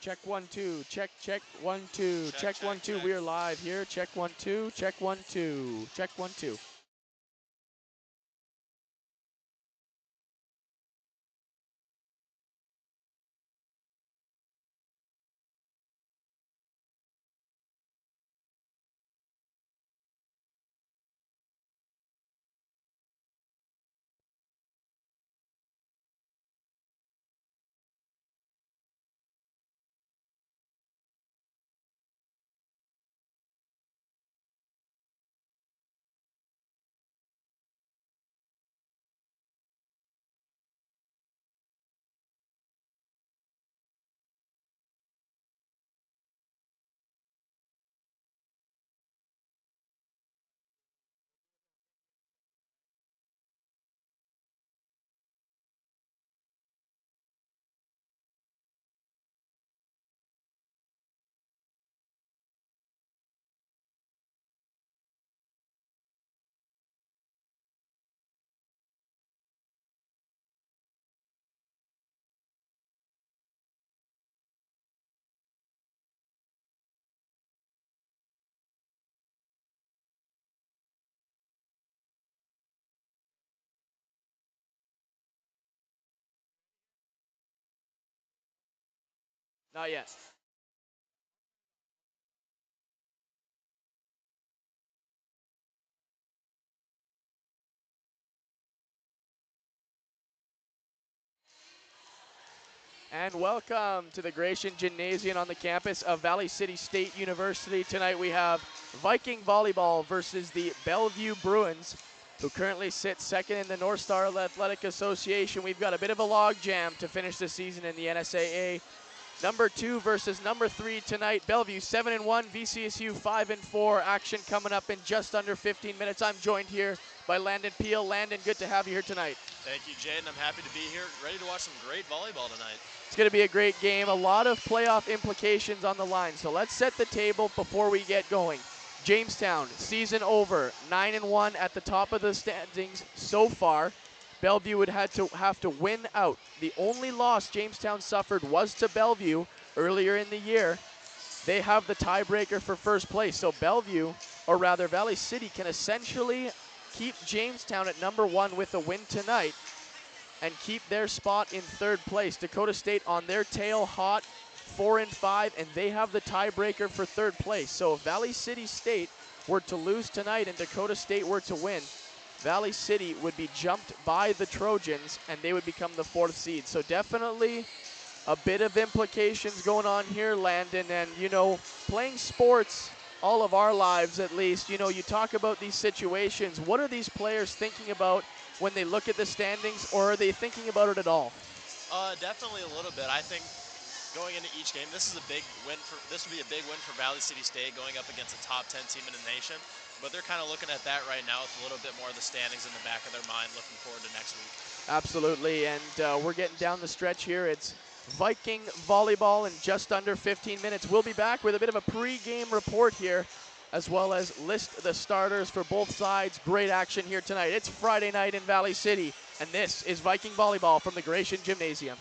Check 1 2. Check 1 2. Check 1 2. We are live here. Check 1 2. Check 1 2. Check 1 2. Not yet. And welcome to the Gratian Gymnasium on the campus of Valley City State University. Tonight we have Viking volleyball versus the Bellevue Bruins, who currently sit second in the North Star Athletic Association. We've got a bit of a log jam to finish the season in the NSAA. Number 2 versus number 3 tonight. Bellevue 7-1, VCSU 5-4. Action coming up in just under 15 minutes. I'm joined here by Landon Peel. Landon, good to have you here tonight. Thank you, Jaden. I'm happy to be here, ready to watch some great volleyball tonight. It's going to be a great game. A lot of playoff implications on the line. So let's set the table before we get going. Jamestown, season over, 9-1 at the top of the standings so far. Bellevue would have to win out. The only loss Jamestown suffered was to Bellevue earlier in the year. They have the tiebreaker for first place. So Bellevue, or rather Valley City, can essentially keep Jamestown at number 1 with a win tonight and keep their spot in third place. Dakota State on their tail hot, 4-5, and they have the tiebreaker for third place. So if Valley City State were to lose tonight and Dakota State were to win, Valley City would be jumped by the Trojans and they would become the 4th seed. So definitely a bit of implications going on here, Landon. And you know, playing sports all of our lives at least, you know, you talk about these situations. What are these players thinking about when they look at the standings, or are they thinking about it at all? Definitely a little bit. I think going into each game, this would be a big win for Valley City State going up against a top 10 team in the nation. But they're kind of looking at that right now with a little bit more of the standings in the back of their mind, looking forward to next week. Absolutely, and we're getting down the stretch here. It's Viking volleyball in just under 15 minutes. We'll be back with a bit of a pre-game report here, as well as list the starters for both sides. Great action here tonight. It's Friday night in Valley City, and this is Viking volleyball from the Gratian Gymnasium.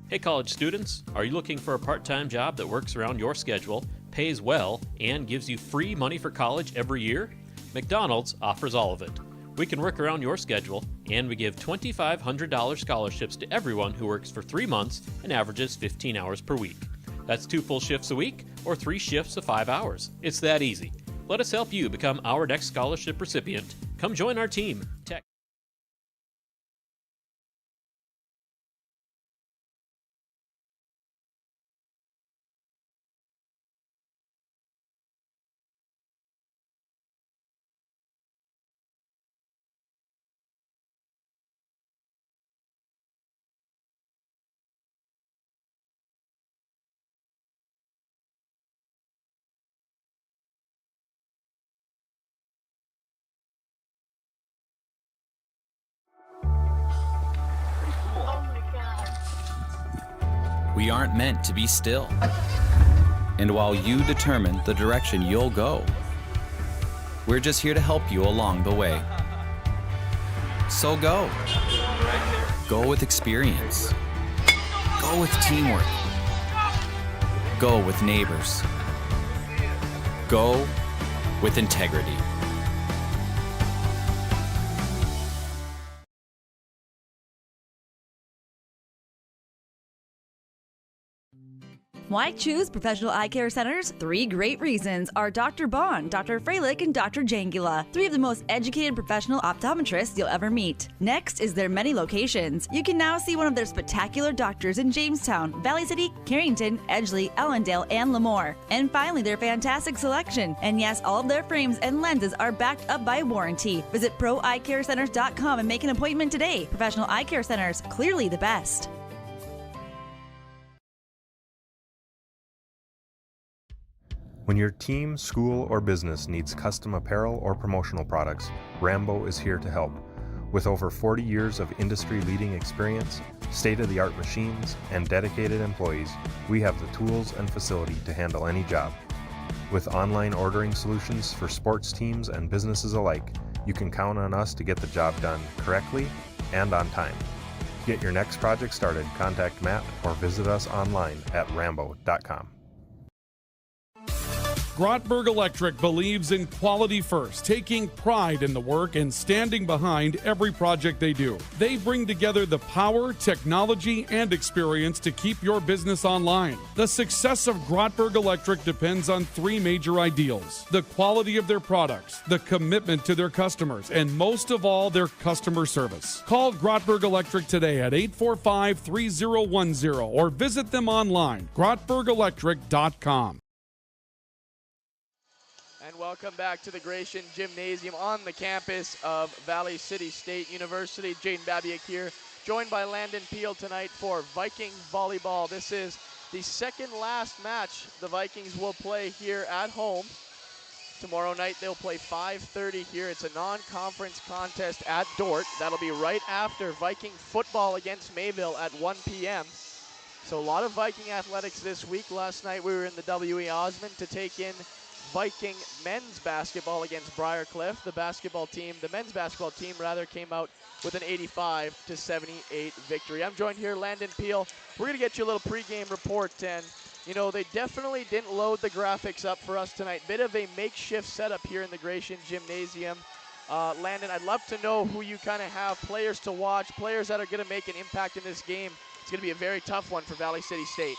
Hey college students, are you looking for a part-time job that works around your schedule, pays well, and gives you free money for college every year? McDonald's offers all of it. We can work around your schedule, and we give $2,500 scholarships to everyone who works for 3 months and averages 15 hours per week. That's 2 full shifts a week or 3 shifts of 5 hours. It's that easy. Let us help you become our next scholarship recipient. Come join our team. We aren't meant to be still. and while you determine the direction you'll go. We're just here to help you along the way. So go. Go with experience. Go with teamwork. Go with neighbors. Go with integrity. Why choose Professional Eye Care Centers? 3 great reasons are Dr. Bond, Dr. Freilich, and Dr. Jangula, 3 of the most educated professional optometrists you'll ever meet. Next is their many locations. You can now see one of their spectacular doctors in Jamestown, Valley City, Carrington, Edgeley, Ellendale, and Lemoore. And finally, their fantastic selection. And yes, all of their frames and lenses are backed up by warranty. Visit proeyecarecenters.com and make an appointment today. Professional Eye Care Centers, clearly the best. When your team, school, or business needs custom apparel or promotional products, Rambo is here to help. With over 40 years of industry-leading experience, state-of-the-art machines, and dedicated employees, we have the tools and facility to handle any job. With online ordering solutions for sports teams and businesses alike, you can count on us to get the job done correctly and on time. To get your next project started, contact Matt or visit us online at rambo.com. Grotberg Electric believes in quality first, taking pride in the work and standing behind every project they do. They bring together the power, technology, and experience to keep your business online. The success of Grotberg Electric depends on 3 major ideals: the quality of their products, the commitment to their customers, and most of all, their customer service. Call Grotberg Electric today at 845-3010 or visit them online, grotbergelectric.com. And welcome back to the Gratian Gymnasium on the campus of Valley City State University. Jaden Babiak here, joined by Landon Peel tonight for Viking volleyball. This is the second last match the Vikings will play here at home. Tomorrow night they'll play 5:30 here. It's a non-conference contest at Dort. That'll be right after Viking football against Mayville at 1 p.m. So a lot of Viking athletics this week. Last night we were in the W.E. Osmond to take in Viking men's basketball against Briarcliff. The men's basketball team came out with an 85-78 victory. I'm joined here, Landon Peel. We're gonna get you a little pregame report, and you know, they definitely didn't load the graphics up for us tonight. Bit of a makeshift setup here in the Gratian Gymnasium. Landon, I'd love to know who you kind of have, players to watch, players that are gonna make an impact in this game. It's gonna be a very tough one for Valley City State.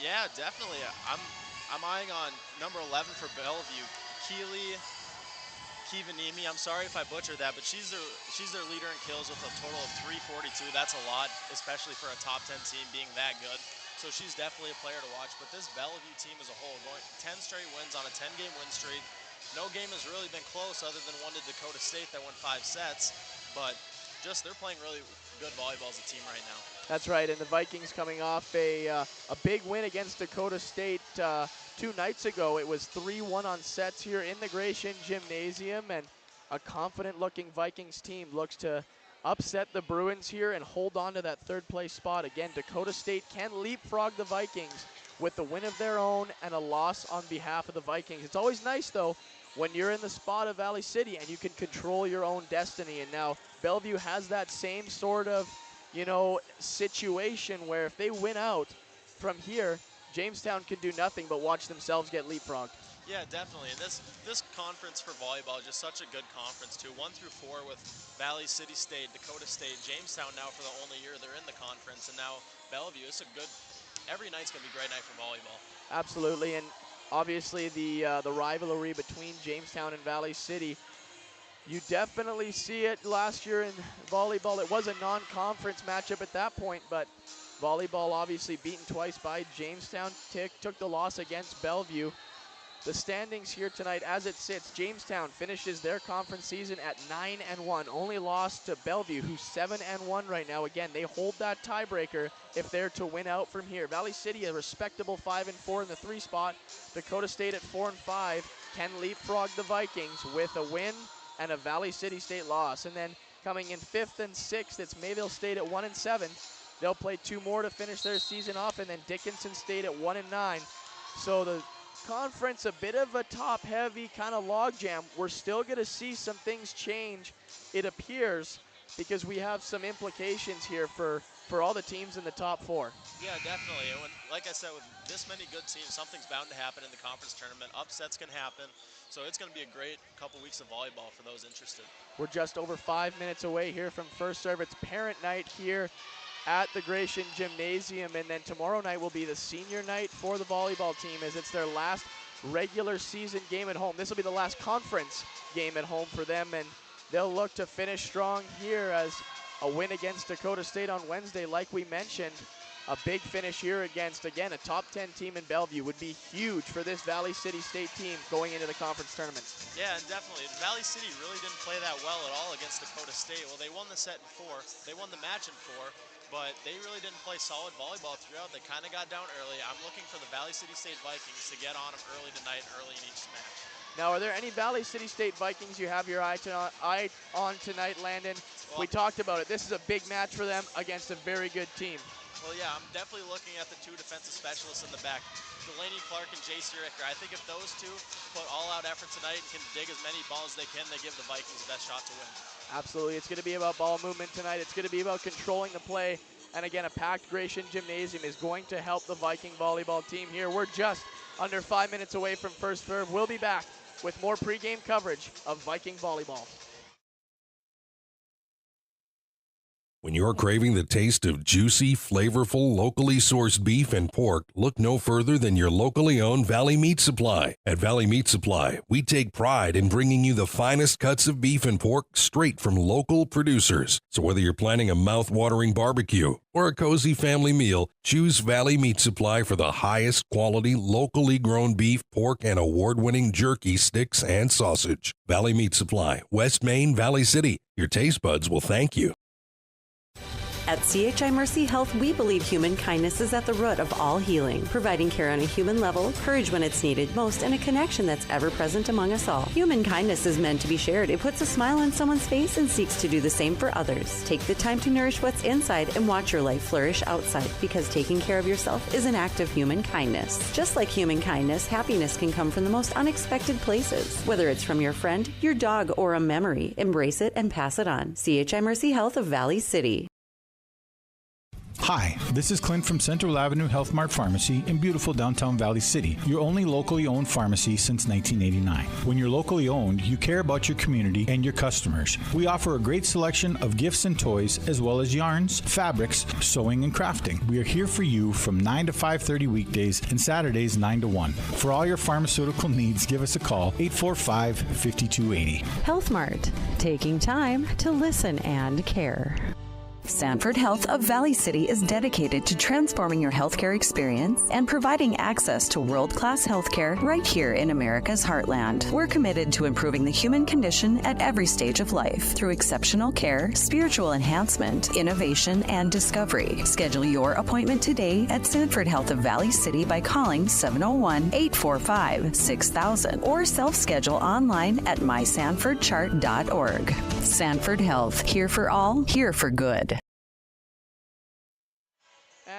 Yeah, definitely. I'm eyeing on number 11 for Bellevue, Kivanimi. I'm sorry if I butchered that, but she's their leader in kills with a total of 342. That's a lot, especially for a top 10 team being that good. So she's definitely a player to watch. But this Bellevue team as a whole, going 10 straight wins on a 10-game win streak. No game has really been close other than one to Dakota State that won 5 sets. But just they're playing really good volleyball as a team right now. That's right, and the Vikings coming off a big win against Dakota State 2 nights ago. It was 3-1 on sets here in the Gratian Gymnasium, and a confident-looking Vikings team looks to upset the Bruins here and hold on to that 3rd place spot. Again, Dakota State can leapfrog the Vikings with the win of their own and a loss on behalf of the Vikings. It's always nice, though, when you're in the spot of Valley City and you can control your own destiny. And now Bellevue has that same sort of, you know, situation where if they win out from here, Jamestown can do nothing but watch themselves get leapfrogged. Yeah, definitely. And this conference for volleyball is just such a good conference too. 1 through 4 with Valley City State, Dakota State, Jamestown now for the only year they're in the conference, and now Bellevue. It's a good. Every night's gonna be a great night for volleyball. Absolutely, and obviously the rivalry between Jamestown and Valley City. You definitely see it last year in volleyball. It was a non-conference matchup at that point, but volleyball obviously beaten twice by Jamestown. Took the loss against Bellevue. The standings here tonight, as it sits, Jamestown finishes their conference season at 9-1. Only lost to Bellevue, who's 7-1 right now. Again, they hold that tiebreaker if they're to win out from here. Valley City, a respectable 5-4 in the 3 spot. Dakota State at 4-5 can leapfrog the Vikings with a win and a Valley City State loss. And then coming in 5th and 6th, it's Mayville State at 1-7. They'll play 2 more to finish their season off, and then Dickinson State at 1-9. So the conference, a bit of a top-heavy kind of logjam. We're still going to see some things change, it appears, because we have some implications here for all the teams in the top 4. Yeah, definitely. And like I said, with this many good teams, something's bound to happen in the conference tournament. Upsets can happen. So it's going to be a great couple weeks of volleyball for those interested. We're just over 5 minutes away here from first serve. It's parent night here at the Gratian Gymnasium, and then tomorrow night will be the senior night for the volleyball team as it's their last regular season game at home. This will be the last conference game at home for them, and they'll look to finish strong here as a win against Dakota State on Wednesday, like we mentioned. A big finish here against, again, a top 10 team in Bellevue would be huge for this Valley City State team going into the conference tournament. Yeah, and definitely. Valley City really didn't play that well at all against Dakota State. Well, they won the set in 4. They won the match in 4, but they really didn't play solid volleyball throughout. They kind of got down early. I'm looking for the Valley City State Vikings to get on them early tonight, early in each match. Now, are there any Valley City State Vikings you have your eye on tonight, Landon? Well, we talked about it. This is a big match for them against a very good team. Well, yeah, I'm definitely looking at the 2 defensive specialists in the back, Delaney Clark and J.C. Ricker. I think if those 2 put all-out effort tonight and can dig as many balls as they can, they give the Vikings the best shot to win. Absolutely. It's going to be about ball movement tonight. It's going to be about controlling the play. And again, a packed Gratian Gymnasium is going to help the Viking volleyball team here. We're just under 5 minutes away from first serve. We'll be back with more pregame coverage of Viking volleyball. When you're craving the taste of juicy, flavorful, locally sourced beef and pork, look no further than your locally owned Valley Meat Supply. At Valley Meat Supply, we take pride in bringing you the finest cuts of beef and pork straight from local producers. So whether you're planning a mouth-watering barbecue or a cozy family meal, choose Valley Meat Supply for the highest quality, locally grown beef, pork, and award-winning jerky, sticks, and sausage. Valley Meat Supply, West Main, Valley City. Your taste buds will thank you. At CHI Mercy Health, we believe human kindness is at the root of all healing, providing care on a human level, courage when it's needed most, and a connection that's ever present among us all. Human kindness is meant to be shared. It puts a smile on someone's face and seeks to do the same for others. Take the time to nourish what's inside and watch your life flourish outside, because taking care of yourself is an act of human kindness. Just like human kindness, happiness can come from the most unexpected places. Whether it's from your friend, your dog, or a memory, embrace it and pass it on. CHI Mercy Health of Valley City. Hi, this is Clint from Central Avenue Health Mart Pharmacy in beautiful downtown Valley City, your only locally owned pharmacy since 1989. When you're locally owned, you care about your community and your customers. We offer a great selection of gifts and toys, as well as yarns, fabrics, sewing, and crafting. We are here for you from 9 to 5:30 weekdays and Saturdays 9 to 1. For all your pharmaceutical needs, give us a call, 845-5280. Health Mart, taking time to listen and care. Sanford Health of Valley City is dedicated to transforming your healthcare experience and providing access to world-class healthcare right here in America's heartland. We're committed to improving the human condition at every stage of life through exceptional care, spiritual enhancement, innovation, and discovery. Schedule your appointment today at Sanford Health of Valley City by calling 701-845-6000 or self-schedule online at mysanfordchart.org. Sanford Health, here for all, here for good.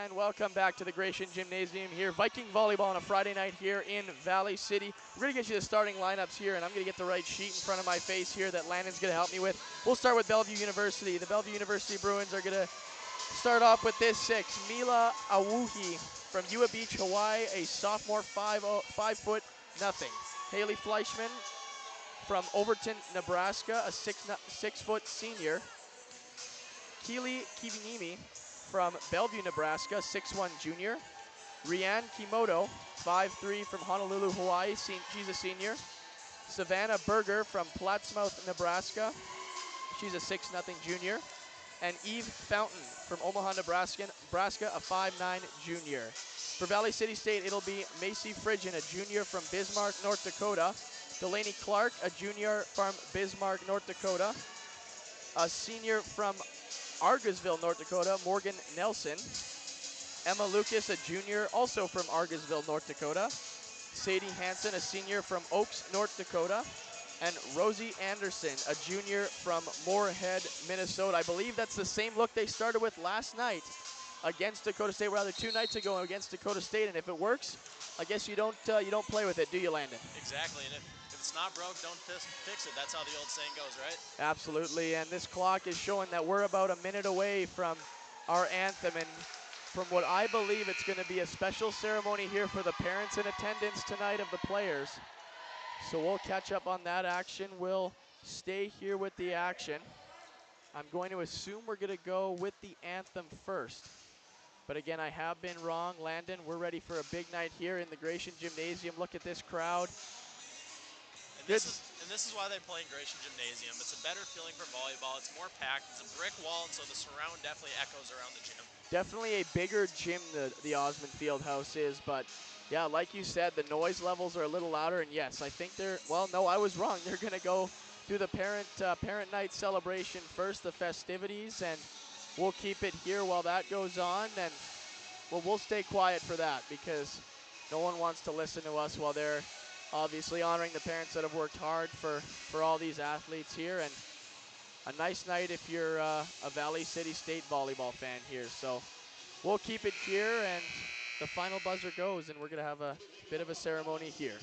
And welcome back to the Gratian Gymnasium here. Viking volleyball on a Friday night here in Valley City. We're going to get you the starting lineups here, and I'm going to get the right sheet in front of my face here that Landon's going to help me with. We'll start with Bellevue University. The Bellevue University Bruins are going to start off with this 6. Mila Awuhi from Ua Beach, Hawaii, a sophomore, 5'0", Haley Fleischman from Overton, Nebraska, a 6' senior. Keely Kivinimi from Bellevue, Nebraska, 6'1" junior. Rianne Kimoto, 5'3", from Honolulu, Hawaii. She's a senior. Savannah Berger from Plattsmouth, Nebraska. She's a 6'0" junior. And Eve Fountain from Omaha, Nebraska, a 5'9" junior. For Valley City State, it'll be Macy Fridgen, a junior from Bismarck, North Dakota. Delaney Clark, a junior from Bismarck, North Dakota. A senior from Argosville, North Dakota, Morgan Nelson. Emma Lucas, a junior, also from Argosville, North Dakota. Sadie Hansen, a senior from Oaks, North Dakota. And Rosie Anderson, a junior from Moorhead, Minnesota. I believe that's the same look they started with last night against Dakota State, rather 2 nights ago against Dakota State. And if it works, I guess you don't play with it, do you, Landon? Exactly, and if it's not broke, don't fix it. That's how the old saying goes, right? Absolutely, and this clock is showing that we're about a minute away from our anthem, and from what I believe, it's going to be a special ceremony here for the parents in attendance tonight of the players. So we'll catch up on that action. We'll stay here with the action. I'm going to assume we're going to go with the anthem first. But again, I have been wrong. Landon, we're ready for a big night here in the Gratian Gymnasium. Look at this crowd. And this is why they play in Gratian Gymnasium. It's a better feeling for volleyball. It's more packed. It's a brick wall, and so the surround definitely echoes around the gym. Definitely a bigger gym the Osmond Fieldhouse is, but yeah, like you said, the noise levels are a little louder, and yes, I think well, no, I was wrong. They're going to go through the parent night celebration first, the festivities, and we'll keep it here while that goes on, and we'll stay quiet for that because no one wants to listen to us while they're obviously honoring the parents that have worked hard for all these athletes here, and a nice night if you're a Valley City State volleyball fan here. So we'll keep it here, and the final buzzer goes, and we're going to have a bit of a ceremony here.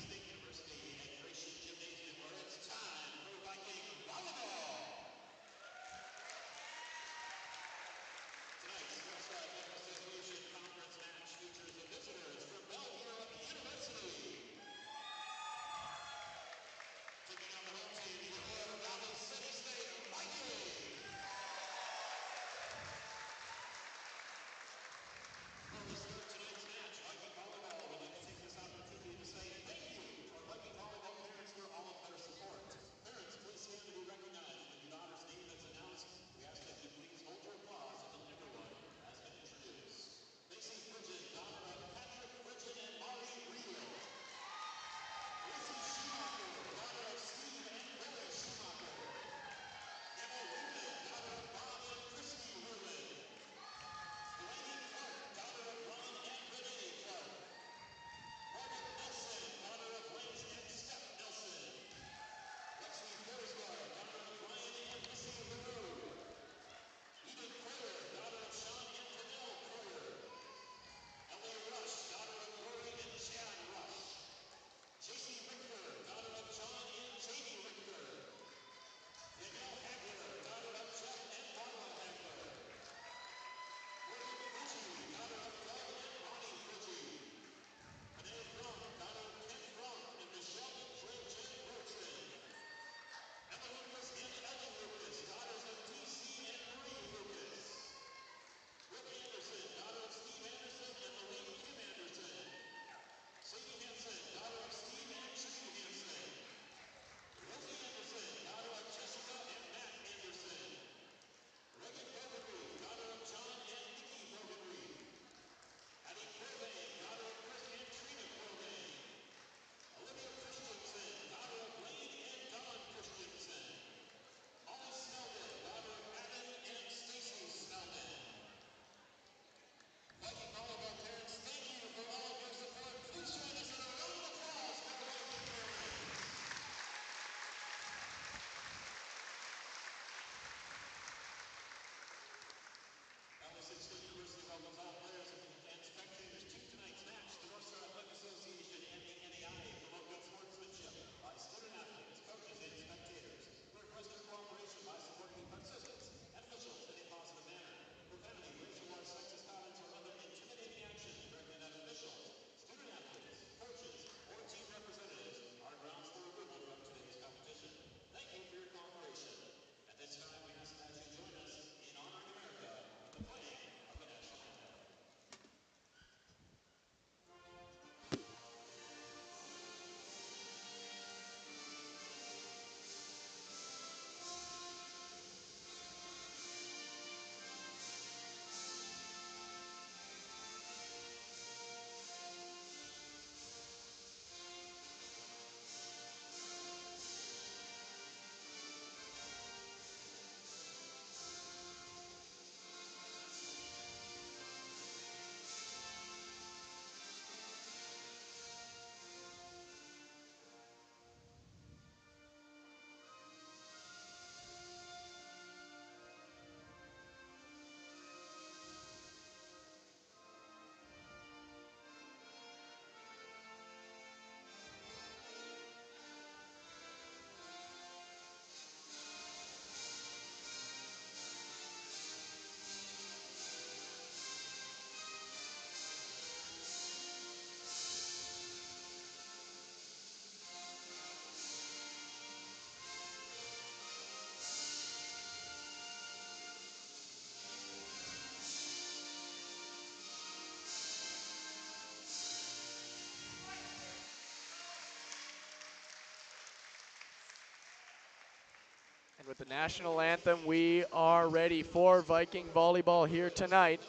And with the national anthem, we are ready for Viking volleyball here tonight.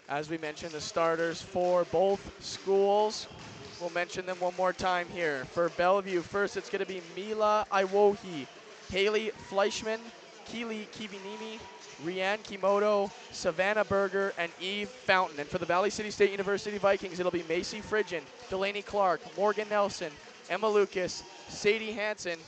As we mentioned, the starters for both schools. We'll mention them one more time here. For Bellevue, first it's going to be Mila Iwohi, Haley Fleischman, Keely Kivinimi, Rianne Kimoto, Savannah Berger, and Eve Fountain. And for the Valley City State University Vikings, it'll be Macy Fridgen, Delaney Clark, Morgan Nelson, Emma Lucas, Sadie Hansen,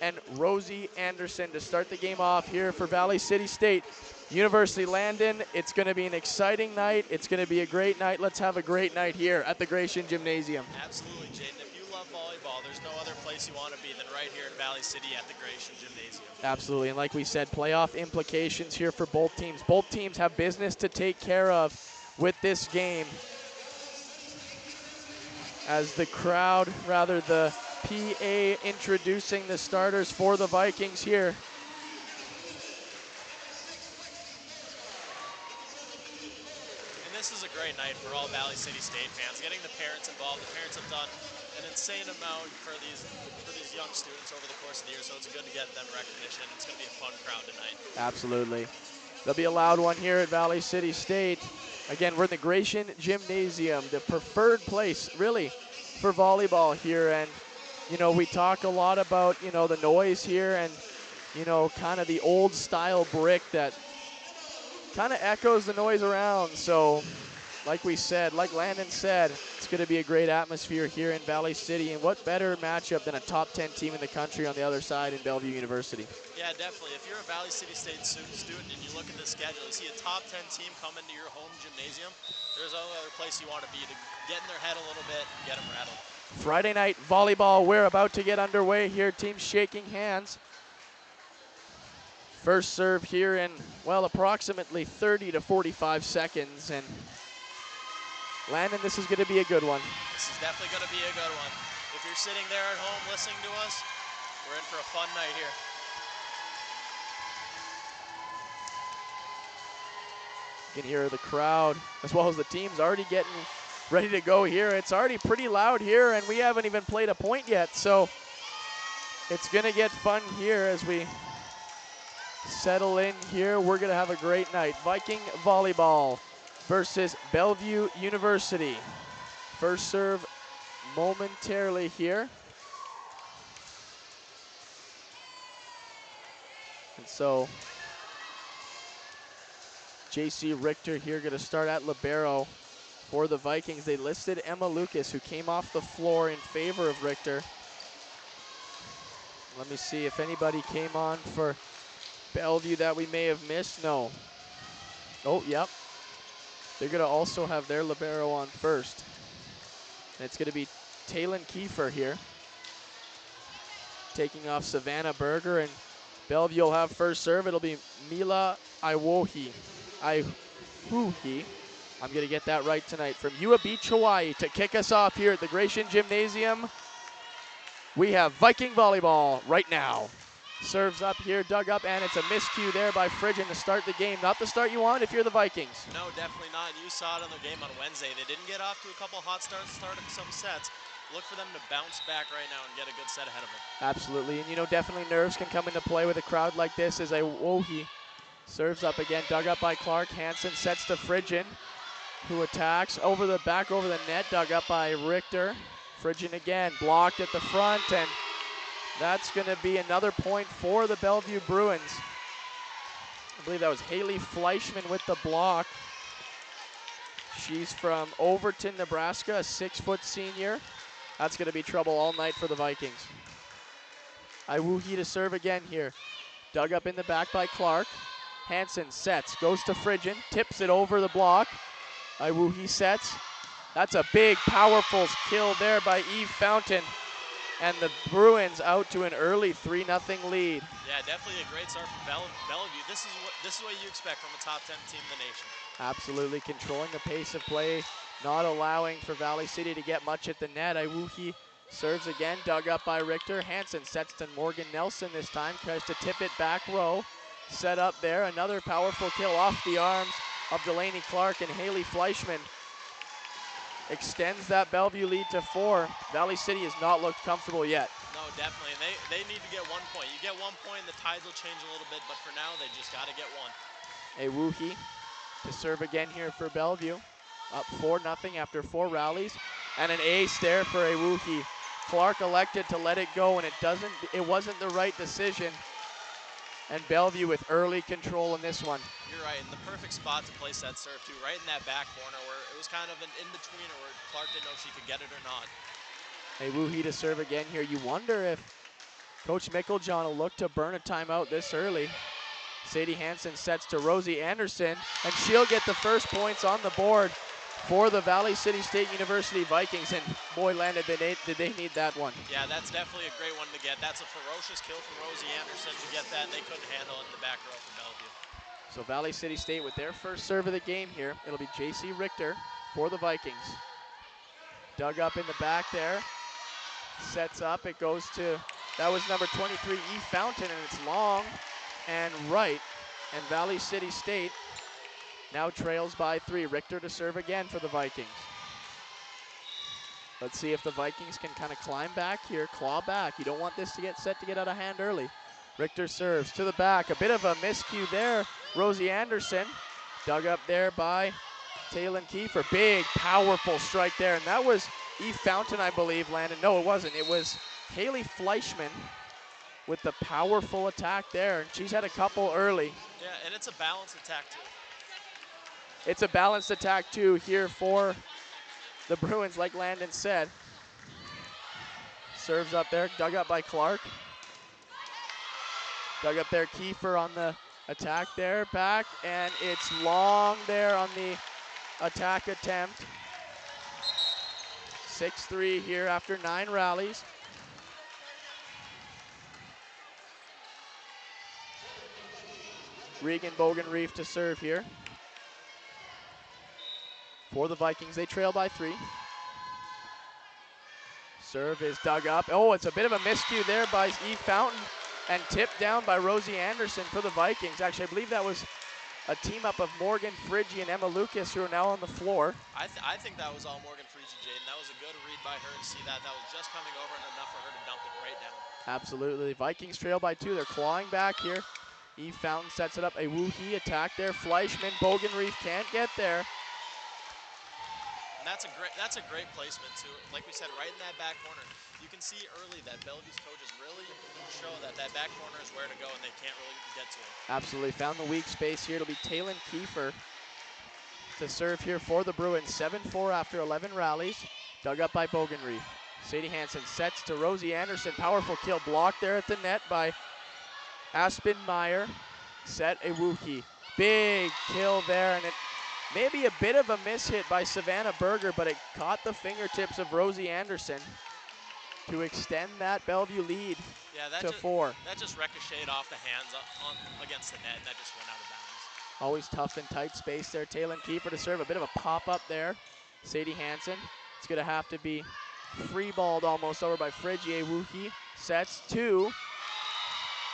and Rosie Anderson to start the game off here for Valley City State University. Landon, it's going to be an exciting night. It's going to be a great night. Let's have a great night here at the Gratian Gymnasium. Absolutely, Jaden. If you love volleyball, there's no other place you want to be than right here in Valley City at the Gratian Gymnasium. Absolutely, and like we said, playoff implications here for both teams. Both teams have business to take care of with this game. As the crowd, rather the PA introducing the starters for the Vikings here. This is a great night for all Valley City State fans. Getting the parents involved. The parents have done an insane amount for these young students over the course of the year, so it's good to get them recognition. It's going to be a fun crowd tonight. Absolutely. There'll be a loud one here at Valley City State. Again, we're in the Gratian Gymnasium, the preferred place, really, for volleyball here. And, you know, we talk a lot about, you know, the noise here and, you know, kind of the old style brick that kind of echoes the noise around. So like we said, like Landon said, it's going to be a great atmosphere here in Valley City. And what better matchup than a top 10 team in the country on the other side in Bellevue University? Yeah, definitely. If you're a Valley City State student and you look at the schedule, you see a top 10 team come into your home gymnasium, there's no other place you want to be to get in their head a little bit and get them rattled. Friday night volleyball, we're about to get underway here. Teams shaking hands. First serve here in, well, approximately 30 to 45 seconds. And Landon, this is going to be a good one. This is definitely going to be a good one. If you're sitting there at home listening to us, we're in for a fun night here. You can hear the crowd as well as the teams already getting ready to go here. It's already pretty loud here, and we haven't even played a point yet. So it's going to get fun here as we settle in here. We're going to have a great night. Viking volleyball versus Bellevue University. First serve momentarily here. And so JC Richter here going to start at libero for the Vikings. They listed Emma Lucas, who came off the floor in favor of Richter. Let me see if anybody came on for Bellevue that we may have missed. No. Oh, yep. They're going to also have their libero on first. And it's going to be Taylin Kiefer here, taking off Savannah Berger, and Bellevue will have first serve. It'll be Mila Iwohi. I'm going to get that right tonight, from Ua Beach, Hawaii, to kick us off here at the Gratian Gymnasium. We have Viking volleyball right now. Serves up here, dug up, and it's a miscue there by Fridgen to start the game. Not the start you want if you're the Vikings. No, definitely not. You saw it in the game on Wednesday. They didn't get off to a couple hot starts, started some sets. Look for them to bounce back right now and get a good set ahead of them. Absolutely, and you know, definitely nerves can come into play with a crowd like this as Iwohi serves up again, dug up by Clark. Hansen sets to Fridgen, who attacks over the back, over the net, dug up by Richter. Fridgen again, blocked at the front, and that's going to be another point for the Bellevue Bruins. I believe that was Haley Fleischman with the block. She's from Overton, Nebraska, a 6-foot senior. That's going to be trouble all night for the Vikings. Iwohi to serve again here. Dug up in the back by Clark. Hansen sets, goes to Fridgen, tips it over the block. Iwohi sets. That's a big, powerful kill there by Eve Fountain. And the Bruins out to an early 3-0 lead. Yeah, definitely a great start from Bellevue. This is what you expect from a top 10 team in the nation. Absolutely controlling the pace of play, not allowing for Valley City to get much at the net. Iwohi serves again, dug up by Richter. Hansen sets to Morgan Nelson this time, tries to tip it back row. Set up there, another powerful kill off the arms of Delaney Clark, and Haley Fleischman extends that Bellevue lead to 4. Valley City has not looked comfortable yet. No, No, definitely. They need to get 1 point. You get 1 point, the tides will change a little bit, but for now, they just got to get one. A Wuhi to serve again here for Bellevue. Up 4-0 after 4 rallies. And an ace there for a Wuhi. Clark elected to let it go, and it wasn't the right decision. And Bellevue with early control in this one. You're right, in the perfect spot to place that serve too, right in that back corner where it was kind of an in-betweener where Clark didn't know if she could get it or not. A Wuhi to serve again here. You wonder if Coach Mickeljohn will look to burn a timeout this early. Sadie Hansen sets to Rosie Anderson, and she'll get the first points on the board for the Valley City State University Vikings. And boy, Landon, did they need that one. Yeah, that's definitely a great one to get. That's a ferocious kill from Rosie Anderson to get that. They couldn't handle it in the back row for Bellevue. So Valley City State with their first serve of the game here. It'll be J.C. Richter for the Vikings. Dug up in the back there. Sets up, it goes to, that was number 23, E. Fountain, and it's long and right. And Valley City State now trails by 3. Richter to serve again for the Vikings. Let's see if the Vikings can kind of climb back here, claw back. You don't want this to get set to get out of hand early. Richter serves to the back, a bit of a miscue there. Rosie Anderson dug up there by Taylon Kiefer. Big, powerful strike there, and that was E. Fountain, I believe, landed. No, it wasn't. It was Haley Fleischman with the powerful attack there, and she's had a couple early. Yeah, and it's a balanced attack too. It's a balanced attack too here for the Bruins, like Landon said. Serves up there, dug up by Clark. Dug up there, Kiefer on the attack there, back, and it's long there on the attack attempt. 6-3 here after 9 rallies. Regan Bogenreef to serve here. For the Vikings, they trail by 3. Serve is dug up. Oh, it's a bit of a miscue there by E. Fountain and tipped down by Rosie Anderson for the Vikings. Actually, I believe that was a team up of Morgan Friggi and Emma Lucas, who are now on the floor. I think that was all Morgan Friggi, Jaden. That was a good read by her to see that. That was just coming over and enough for her to dump it right down. Absolutely. The Vikings trail by 2. They're clawing back here. E. Fountain sets it up. A Wuhi attack there. Fleischman, Bogenreef can't get there. And that's a great placement too. Like we said, right in that back corner. You can see early that Bellevue's coaches really show that back corner is where to go and they can't really get to it. Absolutely. Found the weak space here. It'll be Taylon Kiefer to serve here for the Bruins. 7-4 after 11 rallies. Dug up by Bogenreef. Sadie Hansen sets to Rosie Anderson. Powerful kill blocked there at the net by Aspen Meyer. Set a Wuhi. Big kill there, and it maybe a bit of a miss hit by Savannah Berger, but it caught the fingertips of Rosie Anderson to extend that Bellevue lead to 4. That just ricocheted off the hands against the net, and that just went out of bounds. Always tough and tight space there. Taylon Kiefer to serve. A bit of a pop-up there. Sadie Hansen. It's going to have to be free-balled almost over by Friggi. Wuhi sets 2.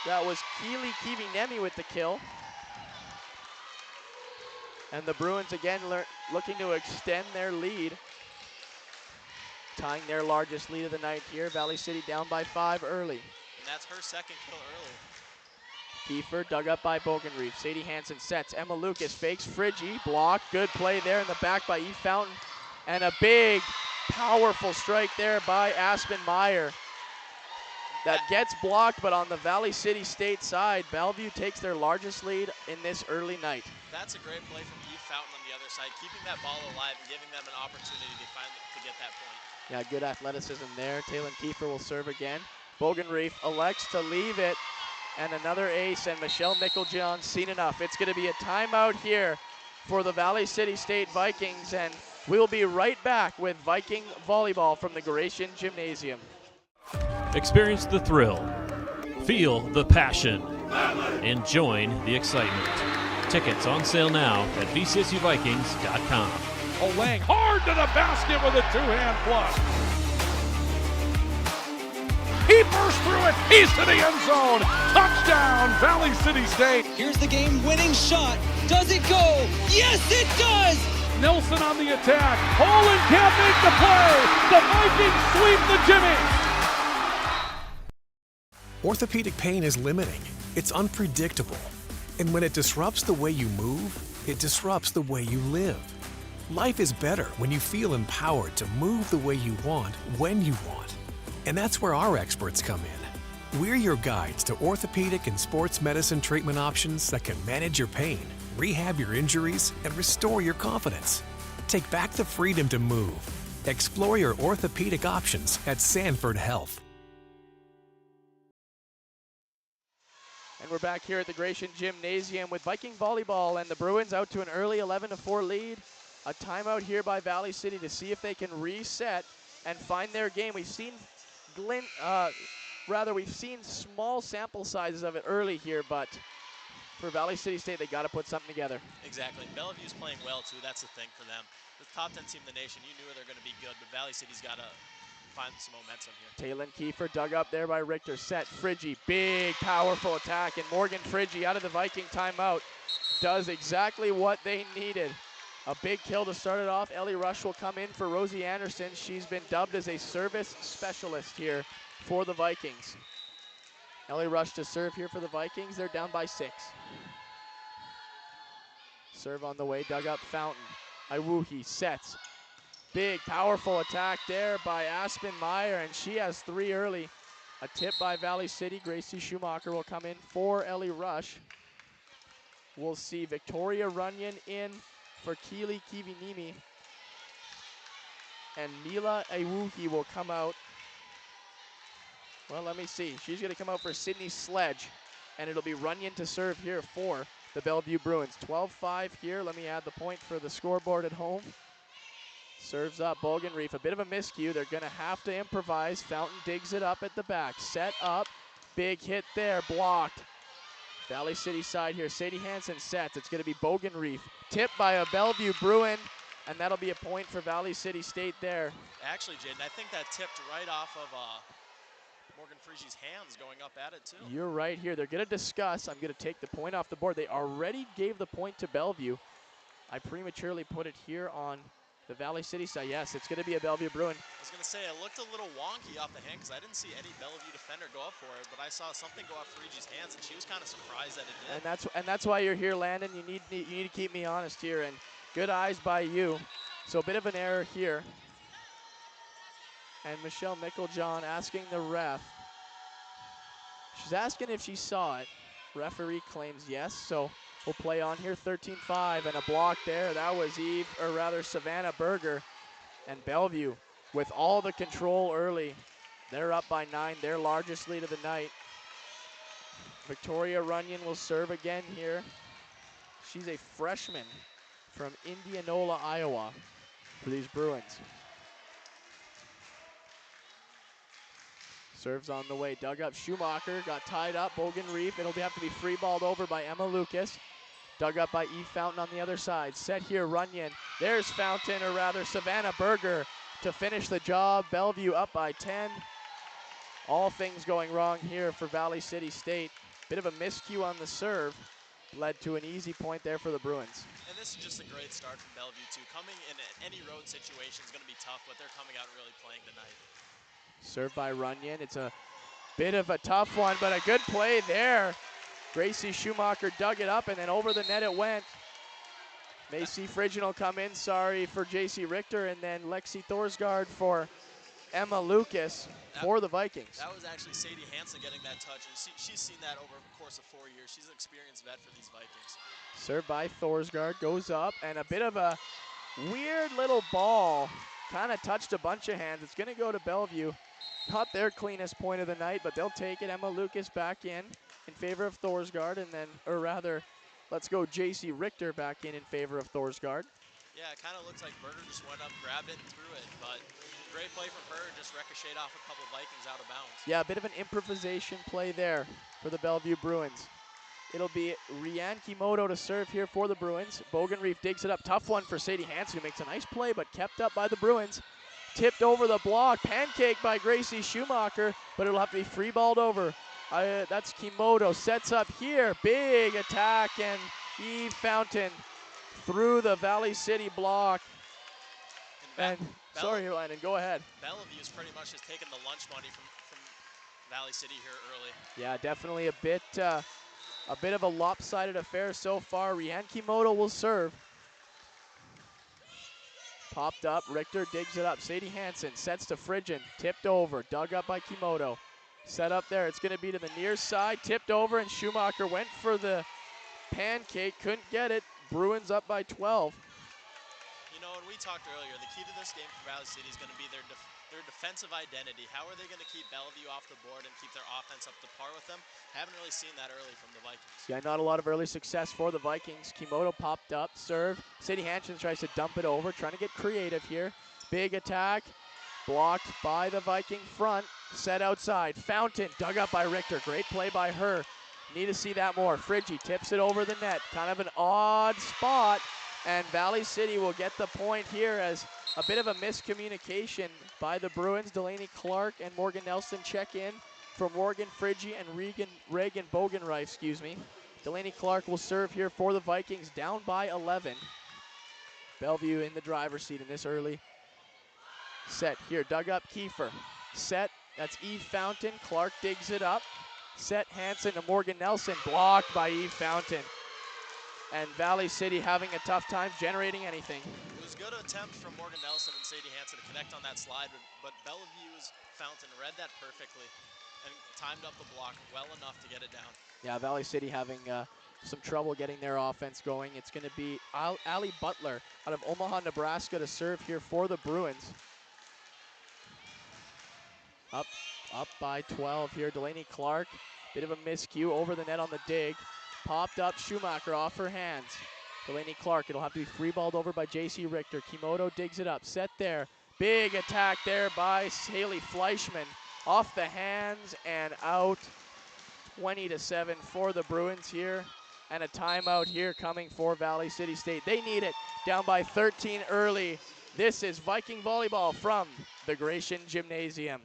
That was Keely Kivinemi with the kill. And the Bruins again looking to extend their lead. Tying their largest lead of the night here. Valley City down by 5 early. And that's her second kill early. Kiefer dug up by Bogenreef. Sadie Hansen sets. Emma Lucas fakes Friggi. Block. Good play there in the back by E. Fountain. And a big, powerful strike there by Aspen Meyer. That gets blocked, but on the Valley City State side, Bellevue takes their largest lead in this early night. That's a great play from Eve Fountain on the other side, keeping that ball alive and giving them an opportunity to get that point. Yeah, good athleticism there. Taylon Kiefer will serve again. Bogenreef elects to leave it, and another ace, and Michelle Mickeljohn's seen enough. It's going to be a timeout here for the Valley City State Vikings, and we'll be right back with Viking volleyball from the Gratian Gymnasium. Experience the thrill, feel the passion, and join the excitement. Tickets on sale now at VCSUVikings.com. Olang hard to the basket with a 2-hand flush. He burst through it. He's to the end zone. Touchdown, Valley City State. Here's the game-winning shot. Does it go? Yes, it does! Nelson on the attack. Holland can't make the play. The Vikings sweep the Jimmy. Orthopedic pain is limiting. It's unpredictable. And when it disrupts the way you move, it disrupts the way you live. Life is better when you feel empowered to move the way you want, when you want. And that's where our experts come in. We're your guides to orthopedic and sports medicine treatment options that can manage your pain, rehab your injuries, and restore your confidence. Take back the freedom to move. Explore your orthopedic options at Sanford Health. And we're back here at the Gratian Gymnasium with Viking volleyball and the Bruins out to an early 11-4 lead. A timeout here by Valley City to see if they can reset and find their game. We've seen we've seen small sample sizes of it early here, but for Valley City State, they got to put something together. Exactly. Bellevue's playing well too. That's the thing for them. The top 10 team in the nation, you knew they're going to be good, but Valley City's got to find some momentum here. Taylon Kiefer dug up there by Richter. Set Friggy, big powerful attack, and Morgan Friggy out of the Viking timeout does exactly what they needed. A big kill to start it off. Ellie Rush will come in for Rosie Anderson. She's been dubbed as a service specialist here for the Vikings. Ellie Rush to serve here for the Vikings. They're down by 6. Serve on the way, dug up Fountain. Iwuhi sets. Big, powerful attack there by Aspen Meyer, and she has 3 early. A tip by Valley City. Gracie Schumacher will come in for Ellie Rush. We'll see Victoria Runyon in for Keely Kivinimi. And Mila Iwuhi will come out. Well, let me see. She's going to come out for Sydney Sledge, and it'll be Runyon to serve here for the Bellevue Bruins. 12-5 here. Let me add the point for the scoreboard at home. Serves up Bogenreef. A bit of a miscue. They're going to have to improvise. Fountain digs it up at the back. Set up. Big hit there. Blocked. Valley City side here. Sadie Hansen sets. It's going to be Bogenreef. Tipped by a Bellevue Bruin, and that'll be a point for Valley City State there. Actually, Jaden, I think that tipped right off of Morgan Friggy's hands going up at it, too. You're right here. They're going to discuss. I'm going to take the point off the board. They already gave the point to Bellevue. I prematurely put it here on the Valley City side. Yes, it's going to be a Bellevue Bruin. I was going to say, it looked a little wonky off the hand because I didn't see any Bellevue defender go up for it, but I saw something go off Friggy's hands, and she was kind of surprised that it did. And that's why you're here, Landon. You need to keep me honest here, and good eyes by you. So a bit of an error here. And Michelle Micklejohn asking the ref. She's asking if she saw it. Referee claims yes, so we'll play on here. 13-5 and a block there. That was Savannah Berger. And Bellevue with all the control early. They're up by 9, their largest lead of the night. Victoria Runyon will serve again here. She's a freshman from Indianola, Iowa for these Bruins. Serves on the way, dug up Schumacher, got tied up, Bogenreef. It'll have to be free balled over by Emma Lucas. Dug up by Eve Fountain on the other side. Set here, Runyon. There's Fountain, or rather Savannah Berger to finish the job. Bellevue up by 10. All things going wrong here for Valley City State. Bit of a miscue on the serve. Led to an easy point there for the Bruins. And this is just a great start from Bellevue, too. Coming in any road situation is going to be tough, but they're coming out and really playing tonight. Served by Runyon. It's a bit of a tough one, but a good play there. Gracie Schumacher dug it up, and then over the net it went. Macy Frigin will come in, sorry for JC Richter, and then Lexi Thorsgaard for Emma Lucas for the Vikings. That was actually Sadie Hansen getting that touch, and she's seen that over the course of 4 years. She's an experienced vet for these Vikings. Served by Thorsgaard, goes up, and a bit of a weird little ball. Kind of touched a bunch of hands. It's going to go to Bellevue. Not their cleanest point of the night, but they'll take it. Emma Lucas back in favor of Thorsgaard, and then, or rather, let's go JC Richter back in favor of Thorsgaard. Yeah, it kind of looks like Berger just went up, grabbed it, and threw it, but great play from her, just ricocheted off a couple Vikings out of bounds. Yeah, a bit of an improvisation play there for the Bellevue Bruins. It'll be Rianne Kimoto to serve here for the Bruins. Bogenreef digs it up. Tough one for Sadie Hansen, who makes a nice play, but kept up by the Bruins. Tipped over the block, pancake by Gracie Schumacher, but it'll have to be free balled over. That's Kimoto, sets up here, big attack, and Eve Fountain through the Valley City block. Sorry, Landon, go ahead. Bellevue's pretty much just taken the lunch money from Valley City here early. Yeah, definitely a bit of a lopsided affair so far. Rian Kimoto will serve. Popped up, Richter digs it up. Sadie Hansen sets to Frigin, tipped over, dug up by Kimoto. Set up there, it's gonna be to the near side, tipped over, and Schumacher went for the pancake, couldn't get it. Bruins up by 12. You know, and we talked earlier, the key to this game for Valley City is going to be their defensive identity. How are they going to keep Bellevue off the board and keep their offense up to par with them? Haven't really seen that early from the Vikings. Yeah, not a lot of early success for the Vikings. Kimoto popped up, serve. Sadie Hansen tries to dump it over, trying to get creative here. Big attack, blocked by the Viking front. Set outside, Fountain dug up by Richter. Great play by her. Need to see that more. Friggi tips it over the net. Kind of an odd spot. And Valley City will get the point here as a bit of a miscommunication by the Bruins. Delaney Clark and Morgan Nelson check in for Morgan Friggi and Reagan Bogenreif, excuse me. Delaney Clark will serve here for the Vikings, down by 11. Bellevue in the driver's seat in this early set here. Dug up Kiefer. Set, that's Eve Fountain. Clark digs it up. Set Hansen to Morgan Nelson, blocked by Eve Fountain. And Valley City having a tough time generating anything. It was a good attempt from Morgan Nelson and Sadie Hansen to connect on that slide, but Bellevue's Fountain read that perfectly and timed up the block well enough to get it down. Yeah, Valley City having some trouble getting their offense going. It's going to be Allie Butler out of Omaha, Nebraska to serve here for the Bruins. Up by 12 here. Delaney Clark, bit of a miscue over the net on the dig. Popped up, Schumacher off her hands. Delaney Clark, it'll have to be free balled over by J.C. Richter. Kimoto digs it up, set there. Big attack there by Haley Fleischman. Off the hands and out. 20-7 for the Bruins here. And a timeout here coming for Valley City State. They need it, down by 13 early. This is Viking volleyball from the Gratian Gymnasium.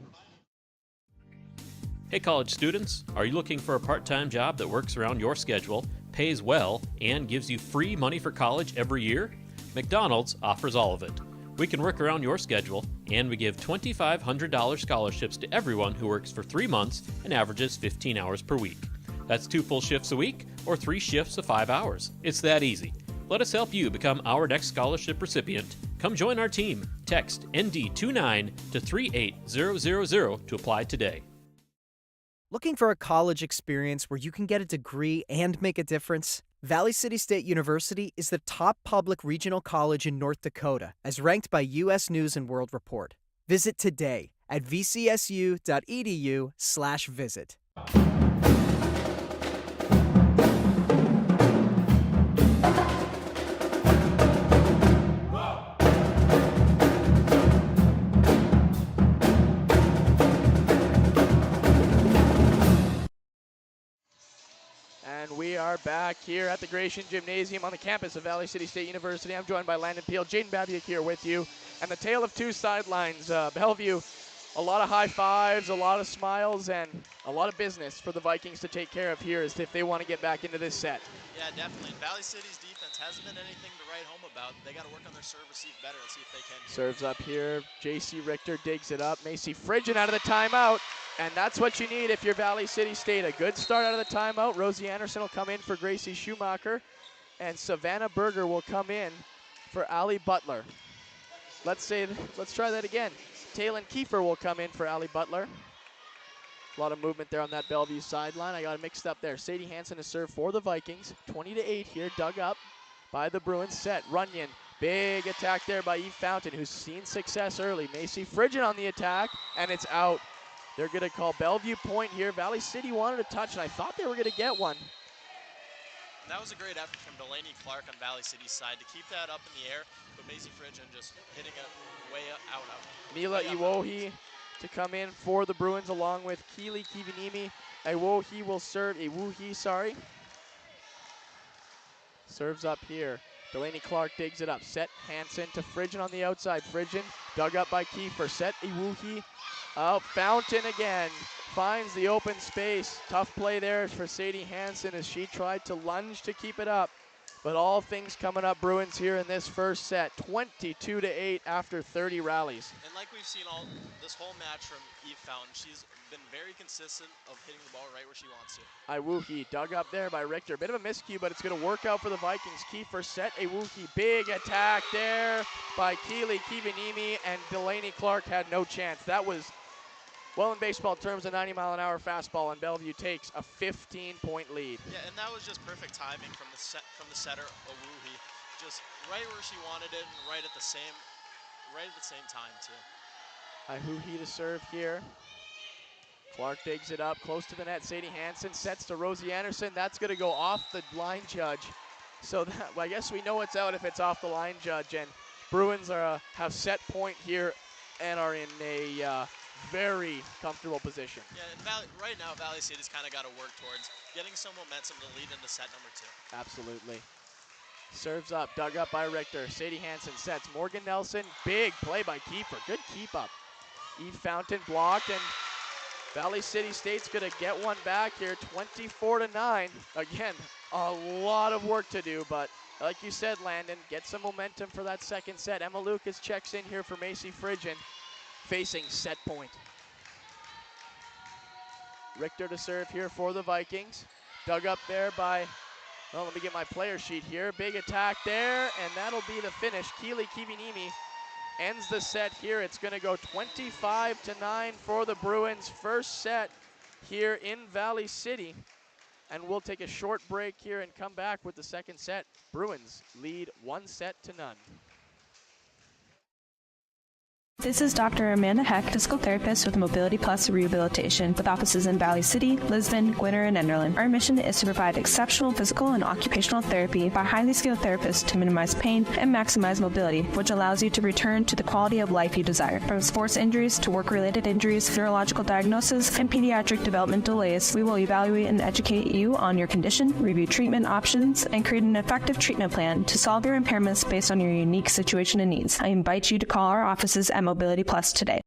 Hey college students, are you looking for a part-time job that works around your schedule, pays well, and gives you free money for college every year? McDonald's offers all of it. We can work around your schedule, and we give $2,500 scholarships to everyone who works for 3 months and averages 15 hours per week. That's 2 full shifts a week or 3 shifts of 5 hours. It's that easy. Let us help you become our next scholarship recipient. Come join our team. Text ND29 to 38000 to apply today. Looking for a college experience where you can get a degree and make a difference? Valley City State University is the top public regional college in North Dakota, as ranked by U.S. News & World Report. Visit today at vcsu.edu/visit. And we are back here at the Gratian Gymnasium on the campus of Valley City State University. I'm joined by Landon Peel, Jaden Babiak here with you. And the tale of two sidelines. Bellevue, a lot of high fives, a lot of smiles, and a lot of business for the Vikings to take care of here as if they want to get back into this set. Yeah, definitely. Valley City's defense hasn't been anything to write home about. They got to work on their serve receive better and see if they can. Serves up here. J.C. Richter digs it up. Macy Frigin out of the timeout. And that's what you need if you're Valley City State. A good start out of the timeout. Rosie Anderson will come in for Gracie Schumacher. And Savannah Berger will come in for Allie Butler. Let's try that again. Taylon Kiefer will come in for Allie Butler. A lot of movement there on that Bellevue sideline. I got it mixed up there. Sadie Hansen to serve for the Vikings. 20-8 here, dug up by the Bruins. Set, Runyon. Big attack there by Eve Fountain, who's seen success early. Macy Frigin on the attack, and it's out. They're going to call Bellevue point here. Valley City wanted a touch, and I thought they were going to get one. And that was a great effort from Delaney Clark on Valley City's side to keep that up in the air, but Macy Frigin just hitting it way out. Mila Iwohi to come in for the Bruins along with Keely Kivinimi. Iwohi will serve, sorry. Serves up here. Delaney Clark digs it up. Set Hansen to Frigin on the outside. Frigin dug up by Kiefer. Set Iwuhi. Oh, Fountain again. Finds the open space. Tough play there for Sadie Hansen as she tried to lunge to keep it up. But all things coming up Bruins here in this first set, 22-8 after 30 rallies. And like we've seen all this whole match from Eve Fountain, she's been very consistent of hitting the ball right where she wants to. Iwuhi dug up there by Richter. Bit of a miscue, but it's going to work out for the Vikings. Key first set. Iwuhi, big attack there by Keely Kivanimi, and Delaney Clark had no chance. That was, well, in baseball terms, a 90-mile-an-hour fastball, and Bellevue takes a 15-point lead. Yeah, and that was just perfect timing from the setter, Iwuhi. Just right where she wanted it, and right at the same time too. Iwuhi to serve here. Clark digs it up close to the net. Sadie Hansen sets to Rosie Anderson. That's going to go off the line judge. So that, well, I guess we know it's out if it's off the line judge. And Bruins are have set point here and are in a very comfortable position. Yeah, and right now Valley City's kind of got to work towards getting some momentum to lead into set number 2. Absolutely. Serves up, dug up by Richter. Sadie Hansen sets. Morgan Nelson, big play by keeper. Good keep up. Eve Fountain blocked, and Valley City State's gonna get one back here, 24-9. Again, a lot of work to do, but like you said, Landon, get some momentum for that second set. Emma Lucas checks in here for Macy Fridgen, facing set point. Richter to serve here for the Vikings. Dug up there by, well, let me get my player sheet here. Big attack there, and that'll be the finish. Keely Kivinimi ends the set here. It's going to go 25-9 for the Bruins. First set here in Valley City. And we'll take a short break here and come back with the second set. Bruins lead 1-0. This is Dr. Amanda Heck, physical therapist with Mobility Plus Rehabilitation, with offices in Valley City, Lisbon, Gwinner, and Enderlin. Our mission is to provide exceptional physical and occupational therapy by highly skilled therapists to minimize pain and maximize mobility, which allows you to return to the quality of life you desire. From sports injuries to work-related injuries, neurological diagnosis, and pediatric development delays, we will evaluate and educate you on your condition, review treatment options, and create an effective treatment plan to solve your impairments based on your unique situation and needs. I invite you to call our offices at Mobility Plus today.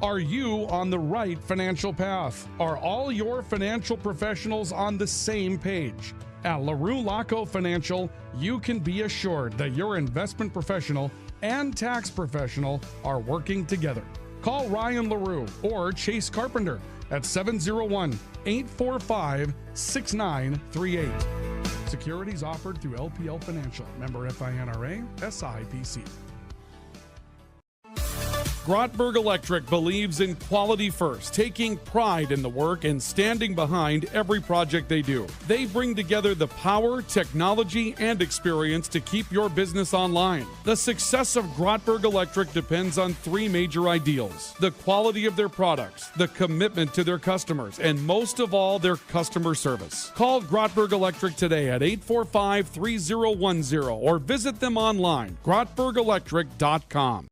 Are you on the right financial path? Are all your financial professionals on the same page? At LaRue Laco Financial, you can be assured that your investment professional and tax professional are working together. Call Ryan LaRue or Chase Carpenter at 701-845-6938. Securities offered through LPL Financial. Member FINRA, SIPC. Grotberg Electric believes in quality first, taking pride in the work and standing behind every project they do. They bring together the power, technology, and experience to keep your business online. The success of Grotberg Electric depends on 3 major ideals: the quality of their products, the commitment to their customers, and most of all, their customer service. Call Grotberg Electric today at 845-3010 or visit them online, grotbergelectric.com.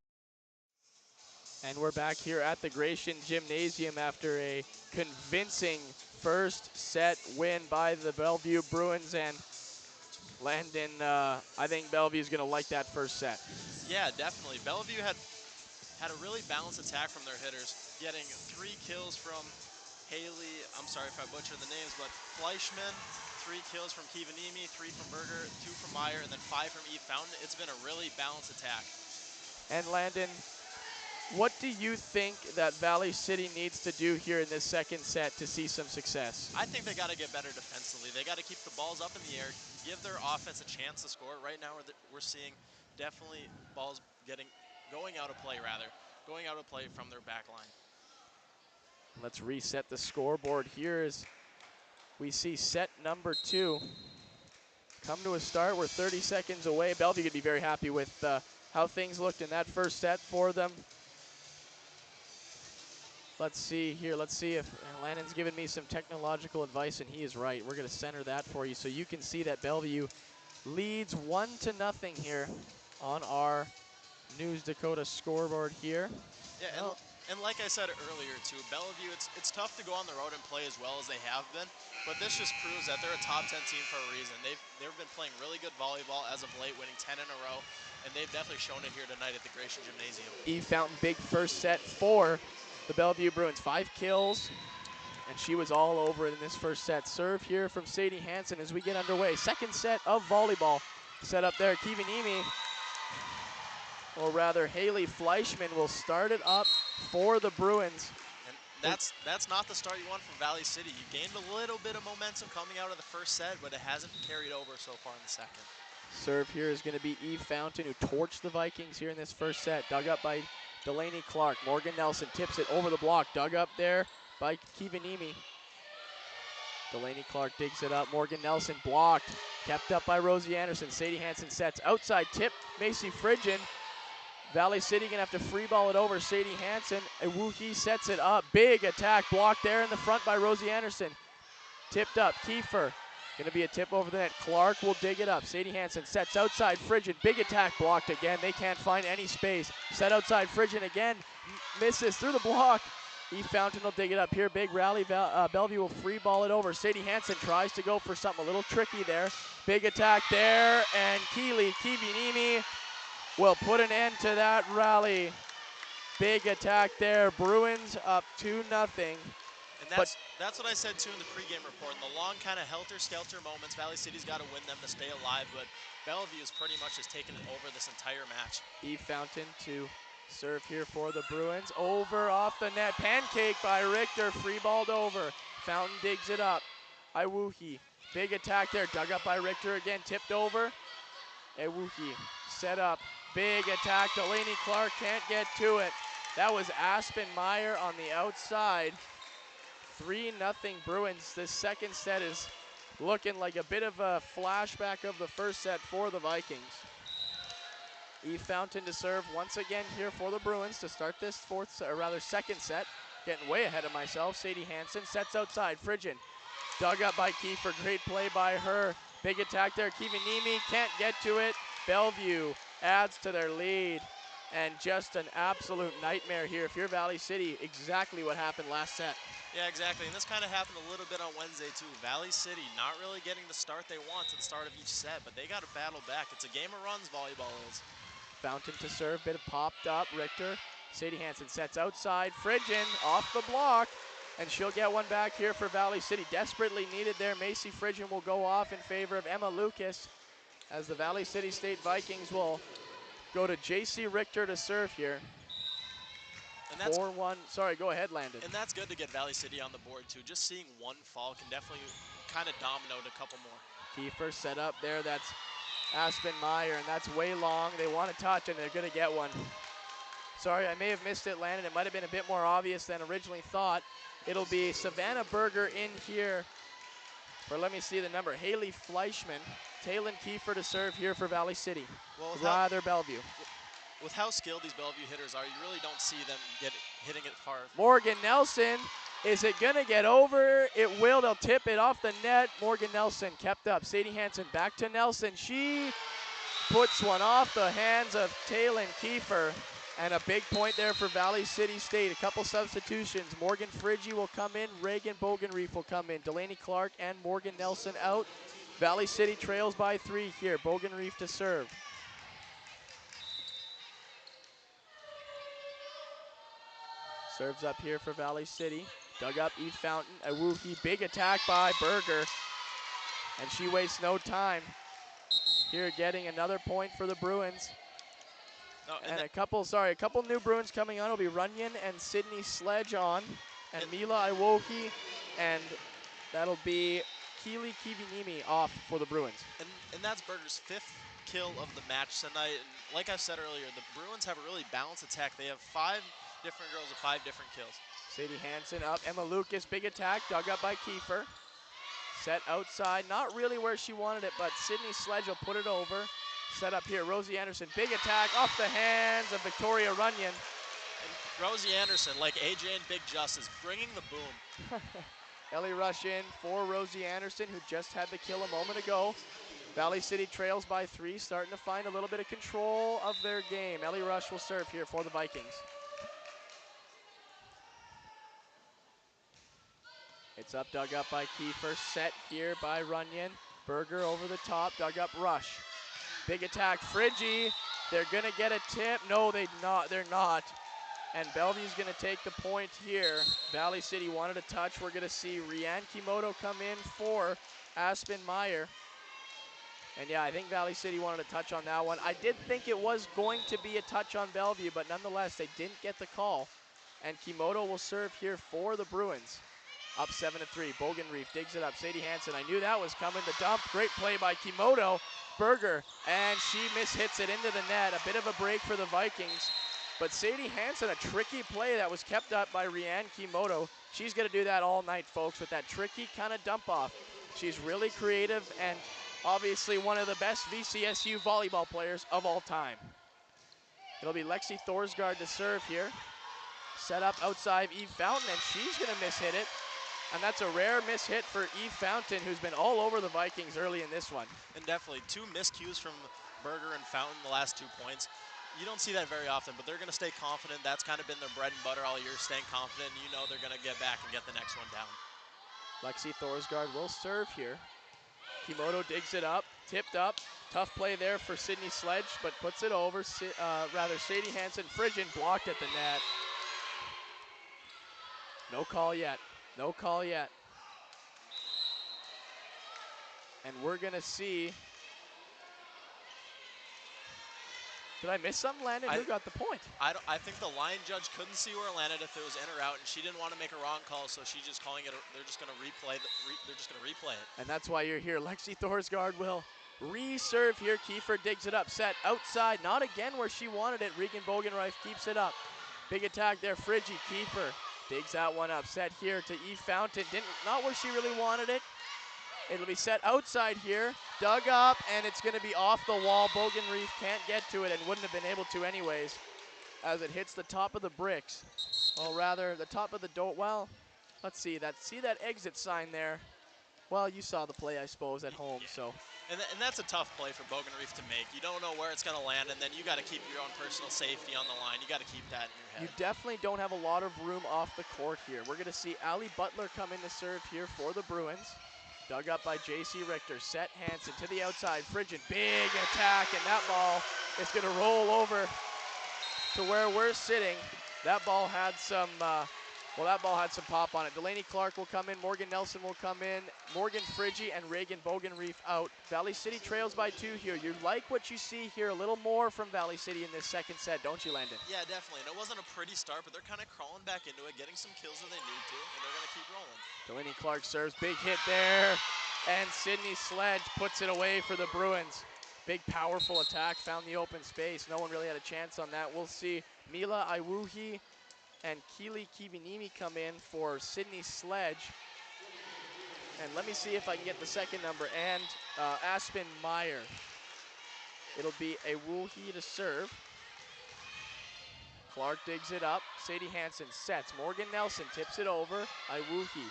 And we're back here at the Gratian Gymnasium after a convincing first set win by the Bellevue Bruins. And Landon, I think Bellevue's going to like that first set. Yeah, definitely. Bellevue had a really balanced attack from their hitters, getting 3 kills from Haley, I'm sorry if I butchered the names, but Fleischman, 3 kills from Kivanimi, 3 from Berger, 2 from Meyer, and then 5 from Eve Fountain. It's been a really balanced attack. And Landon, what do you think that Valley City needs to do here in this second set to see some success? I think they got to get better defensively. They got to keep the balls up in the air, give their offense a chance to score. Right now we're seeing definitely balls going out of play from their back line. Let's reset the scoreboard here as we see set number 2 come to a start. We're 30 seconds away. Bellevue could be very happy with how things looked in that first set for them. Let's see here. Let's see if Landon's given me some technological advice, and he is right. We're going to center that for you so you can see that Bellevue leads 1-0 here on our News Dakota scoreboard here. Yeah, and like I said earlier too, Bellevue, it's tough to go on the road and play as well as they have been, but this just proves that they're a top 10 team for a reason. They've been playing really good volleyball as of late, winning 10 in a row, and they've definitely shown it here tonight at the Gratian Gymnasium. Eve Fountain, big first set for the Bellevue Bruins. 5 kills, and she was all over it in this first set. Serve here from Sadie Hansen as we get underway. Second set of volleyball. Set up there, Kivinimi, or rather Haley Fleischman will start it up for the Bruins. And that's not the start you want from Valley City. You gained a little bit of momentum coming out of the first set, but it hasn't carried over so far in the second. Serve here is going to be Eve Fountain, who torched the Vikings here in this first set. Dug up by Delaney Clark. Morgan Nelson tips it over the block. Dug up there by Kivinimi. Delaney Clark digs it up. Morgan Nelson blocked. Kept up by Rosie Anderson. Sadie Hansen sets outside tip. Macy Fridgen. Valley City gonna have to free ball it over. Sadie Hansen. Ewuhi sets it up. Big attack blocked there in the front by Rosie Anderson. Tipped up. Kiefer. Gonna be a tip over the net. Clark will dig it up. Sadie Hansen sets outside Fridgen. Big attack blocked again. They can't find any space. Set outside Fridgen again. Misses through the block. Eve Fountain will dig it up here. Big rally. Bellevue will free ball it over. Sadie Hansen tries to go for something a little tricky there. Big attack there. And Kivinimi will put an end to that rally. Big attack there. Bruins up 2-0. And that's what I said too in the pregame report. In the long kind of helter-skelter moments, Valley City's got to win them to stay alive, but Bellevue is pretty much just taken it over this entire match. Eve Fountain to serve here for the Bruins. Over off the net. Pancake by Richter. Free balled over. Fountain digs it up. Iwuhi. Big attack there. Dug up by Richter again. Tipped over. Iwuhi set up. Big attack. Delaney Clark can't get to it. That was Aspen Meyer on the outside. 3-0 Bruins. This second set is looking like a bit of a flashback of the first set for the Vikings. Eve Fountain to serve once again here for the Bruins to start this second set. Getting way ahead of myself. Sadie Hansen sets outside. Fridgen dug up by Kiefer. Great play by her. Big attack there. Kivinimi can't get to it. Bellevue adds to their lead. And just an absolute nightmare here. If you're Valley City, exactly what happened last set. Yeah, exactly. And this kind of happened a little bit on Wednesday, too. Valley City not really getting the start they want at the start of each set, but they got to battle back. It's a game of runs, volleyball is. Fountain to serve, bit of popped up. Richter. Sadie Hansen sets outside. Fridgen off the block, and she'll get one back here for Valley City. Desperately needed there. Macy Fridgen will go off in favor of Emma Lucas as the Valley City State Vikings will go to J.C. Richter to serve here. And that's 4-1. Sorry, go ahead, Landon. And that's good to get Valley City on the board, too. Just seeing one fall can definitely kind of dominoed a couple more. Kiefer set up there. That's Aspen Meyer, and that's way long. They want to touch, and they're going to get one. Sorry, I may have missed it, Landon. It might have been a bit more obvious than originally thought. It'll be Savannah Berger in here for, let me see the number, Haley Fleischman. Taylon Kiefer to serve here for Valley City. Well, Bellevue. With how skilled these Bellevue hitters are, you really don't see them hitting it far. Morgan Nelson, is it going to get over? It will. They'll tip it off the net. Morgan Nelson kept up. Sadie Hansen back to Nelson. She puts one off the hands of Taylon Kiefer. And a big point there for Valley City State. A couple substitutions. Morgan Friggi will come in. Reagan Bogenreef will come in. Delaney Clark and Morgan Nelson out. Valley City trails by 3 here. Bogenreef to serve. Serves up here for Valley City. Dug up Eve Fountain. Iwuhi, big attack by Berger. And she wastes no time. Here getting another point for the Bruins. No, and a couple new Bruins coming on. It'll be Runyon and Sydney Sledge on. And Mila Iwoki. And that'll be Keely Kivinimi off for the Bruins. And that's Berger's 5th kill of the match tonight. And like I said earlier, the Bruins have a really balanced attack. They have 5 different girls with 5 different kills. Sadie Hansen up. Emma Lucas, big attack, dug up by Kiefer. Set outside, not really where she wanted it, but Sydney Sledge will put it over. Set up here, Rosie Anderson, big attack off the hands of Victoria Runyon. And Rosie Anderson, like AJ and Big Justice, bringing the boom. Ellie Rush in for Rosie Anderson, who just had the kill a moment ago. Valley City trails by 3, starting to find a little bit of control of their game. Ellie Rush will serve here for the Vikings. It's up, dug up by Kiefer, set here by Runyon. Berger over the top, dug up Rush. Big attack, Friggi. They're gonna get a tip. No, they're not. And Bellevue's going to take the point here. Valley City wanted a touch. We're going to see Rianne Kimoto come in for Aspen Meyer. And yeah, I think Valley City wanted a touch on that one. I did think it was going to be a touch on Bellevue, but nonetheless, they didn't get the call. And Kimoto will serve here for the Bruins. Up 7-3. Bogenreef digs it up. Sadie Hansen, I knew that was coming. The dump, great play by Kimoto. Berger, and she mishits it into the net. A bit of a break for the Vikings. But Sadie Hansen, a tricky play that was kept up by Rianne Kimoto. She's going to do that all night, folks, with that tricky kind of dump off. She's really creative and obviously one of the best VCSU volleyball players of all time. It'll be Lexi Thorsgaard to serve here. Set up outside Eve Fountain, and she's going to mishit it. And that's a rare mishit for Eve Fountain, who's been all over the Vikings early in this one. And definitely 2 miscues from Berger and Fountain the last 2 points. You don't see that very often, but they're going to stay confident. That's kind of been their bread and butter all year, staying confident. You know they're going to get back and get the next one down. Lexi Thorsgaard will serve here. Kimoto digs it up, tipped up. Tough play there for Sydney Sledge, but puts it over. Sadie Hansen, Frigin blocked at the net. No call yet. No call yet. And we're going to see. Did I miss something, Landon? Who got the point? I think the line judge couldn't see where it landed if it was in or out, and she didn't want to make a wrong call, so she's just calling it. They're just going to replay. They're just going to replay it. And that's why you're here. Lexi Thorsgaard will reserve here. Kiefer digs it up. Set outside. Not again where she wanted it. Regan Bogenreif keeps it up. Big attack there. Friggy Kiefer digs that one up. Set here to Eve Fountain. Not where she really wanted it. It'll be set outside here, dug up, and it's going to be off the wall. Bogenreef can't get to it and wouldn't have been able to anyways as it hits the top of the bricks. Or rather, the top of the door. Well, let's see that exit sign there. Well, you saw the play, I suppose, at home. Yeah. So. And that's a tough play for Bogenreef to make. You don't know where it's going to land, and then you got to keep your own personal safety on the line. You got to keep that in your head. You definitely don't have a lot of room off the court here. We're going to see Allie Butler come in to serve here for the Bruins. Dug up by J.C. Richter. Set Hansen to the outside. Frigid, big attack, and that ball is going to roll over to where we're sitting. That ball had some, pop on it. Delaney Clark will come in. Morgan Nelson will come in. Morgan Friggy and Reagan Bogenreef out. Valley City trails by 2 here. You like what you see here, a little more from Valley City in this second set, don't you, Landon? Yeah, definitely. And it wasn't a pretty start, but they're kind of crawling back into it, getting some kills where they need to, and they're going to keep rolling. Delaney Clark serves, big hit there, and Sydney Sledge puts it away for the Bruins. Big, powerful attack, found the open space. No one really had a chance on that. We'll see Mila Iwuhi and Keely Kivinimi come in for Sydney Sledge. And let me see if I can get the second number, and Aspen Meyer. It'll be Iwuhi to serve. Clark digs it up. Sadie Hansen sets. Morgan Nelson tips it over. Iwuhi.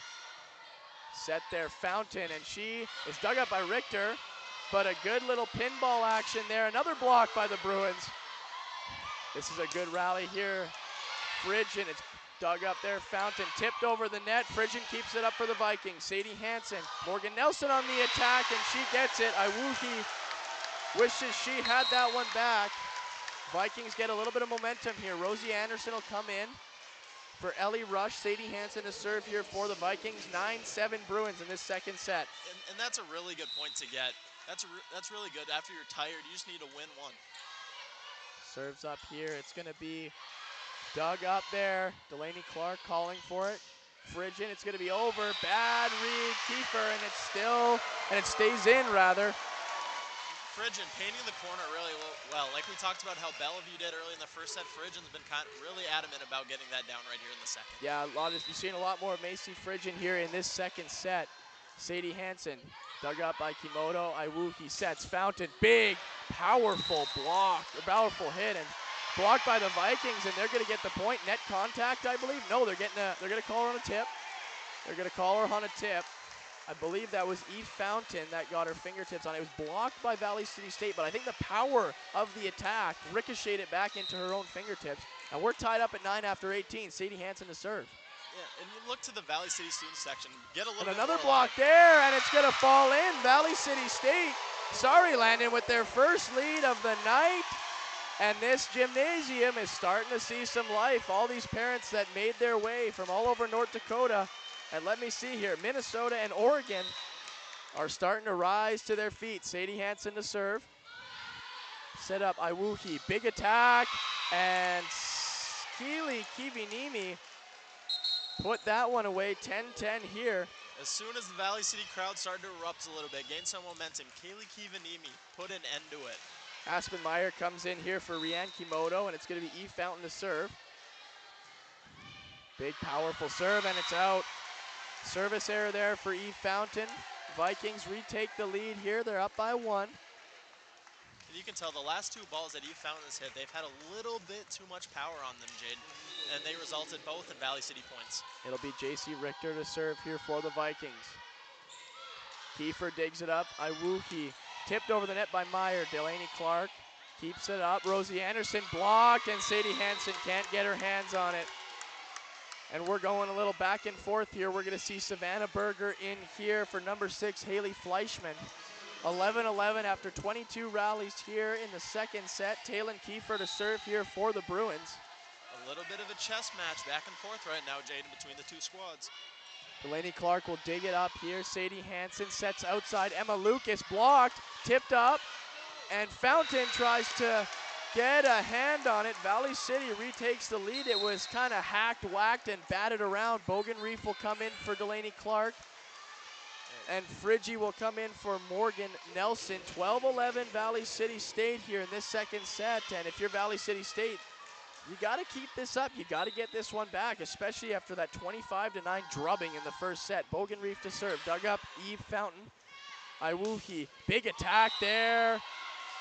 Set there, Fountain, and she is dug up by Richter, but a good little pinball action there. Another block by the Bruins. This is a good rally here. Frigin, it's dug up there. Fountain tipped over the net. Frigin keeps it up for the Vikings. Sadie Hansen, Morgan Nelson on the attack, and she gets it. Iwuhi wishes she had that one back. Vikings get a little bit of momentum here. Rosie Anderson will come in for Ellie Rush. Sadie Hansen to serve here for the Vikings. 9-7 Bruins in this second set. And that's a really good point to get. That's really good. After you're tired, you just need to win one. Serves up here. It's going to be dug up there. Delaney Clark calling for it. Frigin, it's going to be over. Bad read, Kiefer, and it stays in rather. Frigin painting the corner really well. Like we talked about how Bellevue did early in the first set, Frigin's been really adamant about getting that down right here in the second. Yeah, you've seen a lot more of Macy Frigin here in this second set. Sadie Hansen, dug up by Kimoto. Iwuki sets. Fountain, big, powerful block, powerful hit, and blocked by the Vikings, and they're going to get the point. Net contact, I believe. No, they're going to call her on a tip. They're going to call her on a tip. I believe that was Eve Fountain that got her fingertips on it. It was blocked by Valley City State, but I think the power of the attack ricocheted it back into her own fingertips. And we're tied up at 9 after 18. Sadie Hansen to serve. Yeah, and you look to the Valley City student section. Get a little and bit another more block there, and it's going to fall in. Valley City State, sorry, Landon, with their first lead of the night. And this gymnasium is starting to see some life. All these parents that made their way from all over North Dakota. And let me see here, Minnesota and Oregon are starting to rise to their feet. Sadie Hansen to serve. Set up Iwuhi, big attack, and Keely Kivinimi put that one away, 10-10 here. As soon as the Valley City crowd started to erupt a little bit, gain some momentum, Keely Kivinimi put an end to it. Aspen Meyer comes in here for Rian Kimoto, and it's going to be Eve Fountain to serve. Big, powerful serve, and it's out. Service error there for Eve Fountain. Vikings retake the lead here. They're up by 1. And you can tell the last 2 balls that Eve Fountain has hit, they've had a little bit too much power on them, Jade, and they resulted both in Valley City points. It'll be J.C. Richter to serve here for the Vikings. Kiefer digs it up. Iwuhi tipped over the net by Meyer. Delaney Clark keeps it up. Rosie Anderson blocked, and Sadie Hansen can't get her hands on it. And we're going a little back and forth here. We're going to see Savannah Berger in here for number 6, Haley Fleischman. 11-11 after 22 rallies here in the second set. Taylon Kiefer to serve here for the Bruins. A little bit of a chess match back and forth right now, Jaden, between the 2 squads. Delaney Clark will dig it up here. Sadie Hansen sets outside. Emma Lucas blocked, tipped up, and Fountain tries to get a hand on it. Valley City retakes the lead. It was kind of hacked, whacked, and batted around. Bogan Reef will come in for Delaney Clark. And Friggy will come in for Morgan Nelson. 12-11 Valley City State here in this second set. And if you're Valley City State, you got to keep this up. You got to get this one back, especially after that 25-9 drubbing in the first set. Bogan Reef to serve. Dug up Eve Fountain. Iwuhi, big attack there.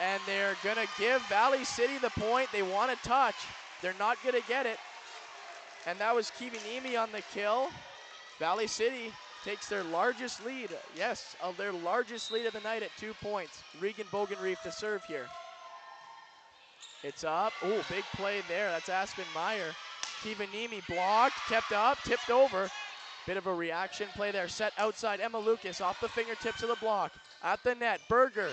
And they're going to give Valley City the point. They want to touch. They're not going to get it. And that was Kivinimi on the kill. Valley City takes their largest lead, their largest lead of the night at 2 points. Regan Bogenreef to serve here. It's up, big play there, that's Aspen Meyer. Kivinimi blocked, kept up, tipped over. Bit of a reaction play there, set outside. Emma Lucas off the fingertips of the block. At the net, Berger,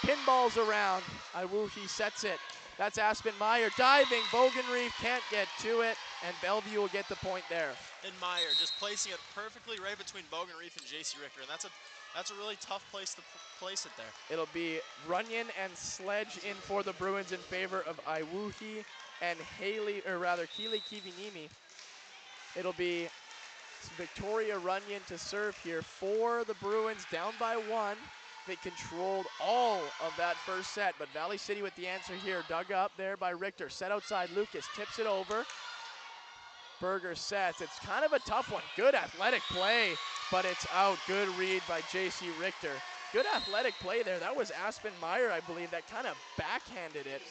pinballs around. Iwuhi sets it. That's Aspen Meyer diving, Bogenreef can't get to it, and Bellevue will get the point there. And Meyer just placing it perfectly right between Bogan Reef and J.C. Richter, and that's a really tough place to place it there. It'll be Runyon and Sledge in for the Bruins in favor of Iwuhi and Keely Kivinimi. It'll be Victoria Runyon to serve here for the Bruins, down by 1. They controlled all of that first set, but Valley City with the answer here. Dug up there by Richter, set outside. Lucas tips it over. Berger sets. It's kind of a tough one. Good athletic play, but it's out. Good read by J.C. Richter. Good athletic play there. That was Aspen Meyer, I believe, that kind of backhanded it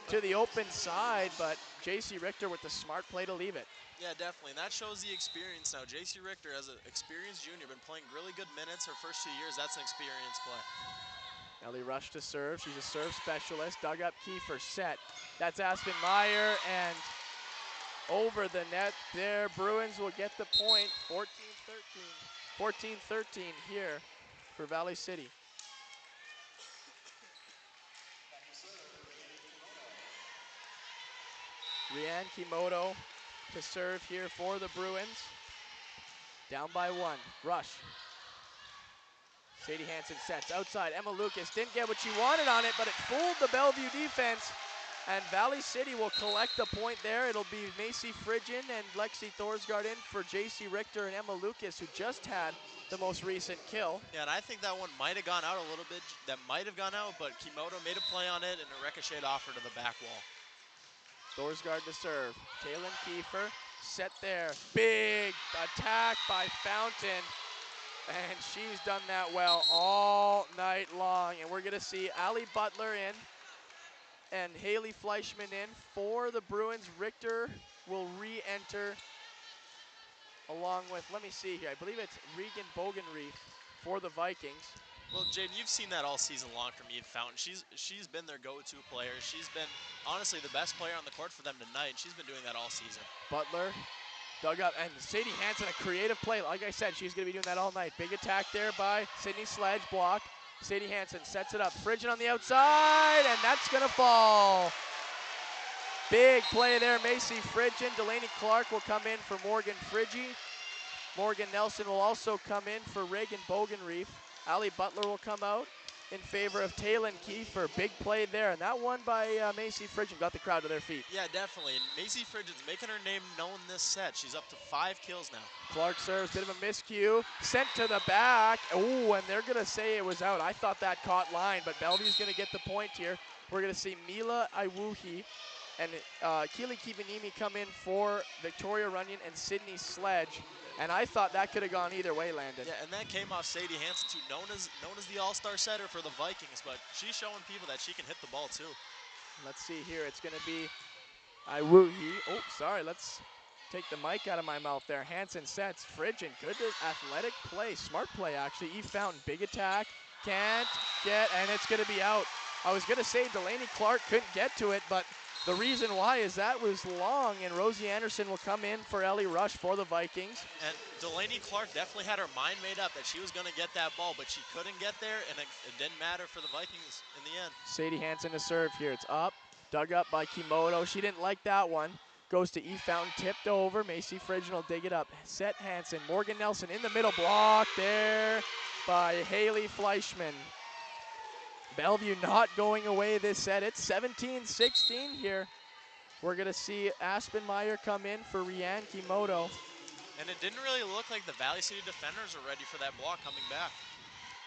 to the open side, but J.C. Richter with the smart play to leave it. Yeah, definitely, and that shows the experience now. J.C. Richter, as an experienced junior, been playing really good minutes her first 2 years. That's an experienced play. Ellie Rush to serve. She's a serve specialist. Dug up Kiefer, set. That's Aspen Meyer, and over the net there. Bruins will get the point, 14-13. 14-13 here for Valley City. Rian Kimoto to serve here for the Bruins. Down by 1. Rush. Sadie Hansen sets outside. Emma Lucas didn't get what she wanted on it, but it fooled the Bellevue defense. And Valley City will collect the point there. It'll be Macy Fridgen and Lexi Thorsgaard in for J.C. Richter and Emma Lucas, who just had the most recent kill. Yeah, and I think that one might have gone out a little bit. That might have gone out, but Kimoto made a play on it and a ricocheted offer to the back wall. Thorsgaard to serve. Taylon Kiefer set there. Big attack by Fountain. And she's done that well all night long. And we're going to see Allie Butler in and Haley Fleischman in for the Bruins. Richter will re-enter along with, let me see here, I believe it's Regan Bogenreef for the Vikings. Well, Jaden, you've seen that all season long from Eve Fountain. She's been their go-to player. She's been, honestly, the best player on the court for them tonight. She's been doing that all season. Butler dug up, and Sadie Hansen, a creative play. Like I said, she's going to be doing that all night. Big attack there by Sydney Sledge, blocked. Sadie Hansen sets it up. Fridgen on the outside, and that's going to fall. Big play there, Macy Fridgen. Delaney Clark will come in for Morgan Friggy. Morgan Nelson will also come in for Reagan Bogenreef. Allie Butler will come out in favor of Taylin Kiefer. Big play there, and that one by Macy Fridgen got the crowd to their feet. Yeah, definitely. And Macy Fridgen's making her name known this set. She's up to 5 kills now. Clark serves, bit of a miscue, sent to the back. Oh, and they're gonna say it was out. I thought that caught line, but Bellevue's gonna get the point here. We're gonna see Mila Iwuhi and Keely Kivanimi come in for Victoria Runyon and Sydney Sledge. And I thought that could have gone either way, Landon. Yeah, and that came off Sadie Hansen, too, known as the all-star setter for the Vikings, but she's showing people that she can hit the ball, too. Let's see here. It's going to be Iwuhi. Oh, sorry. Let's take the mic out of my mouth there. Hansen sets. Fridgen, good athletic play. Smart play, actually. Eve Fountain, big attack. Can't get, and it's going to be out. I was going to say Delaney Clark couldn't get to it, but the reason why is that was long, and Rosie Anderson will come in for Ellie Rush for the Vikings. And Delaney Clark definitely had her mind made up that she was going to get that ball, but she couldn't get there, and it didn't matter for the Vikings in the end. Sadie Hansen to serve here. It's up, dug up by Kimoto. She didn't like that one. Goes to Eve Fountain, tipped over. Macy Fridgen will dig it up. Set Hansen, Morgan Nelson in the middle, block there by Haley Fleischman. Bellevue not going away this set. It's 17-16 here. We're going to see Aspen Meyer come in for Rianne Kimoto. And it didn't really look like the Valley City defenders are ready for that block coming back.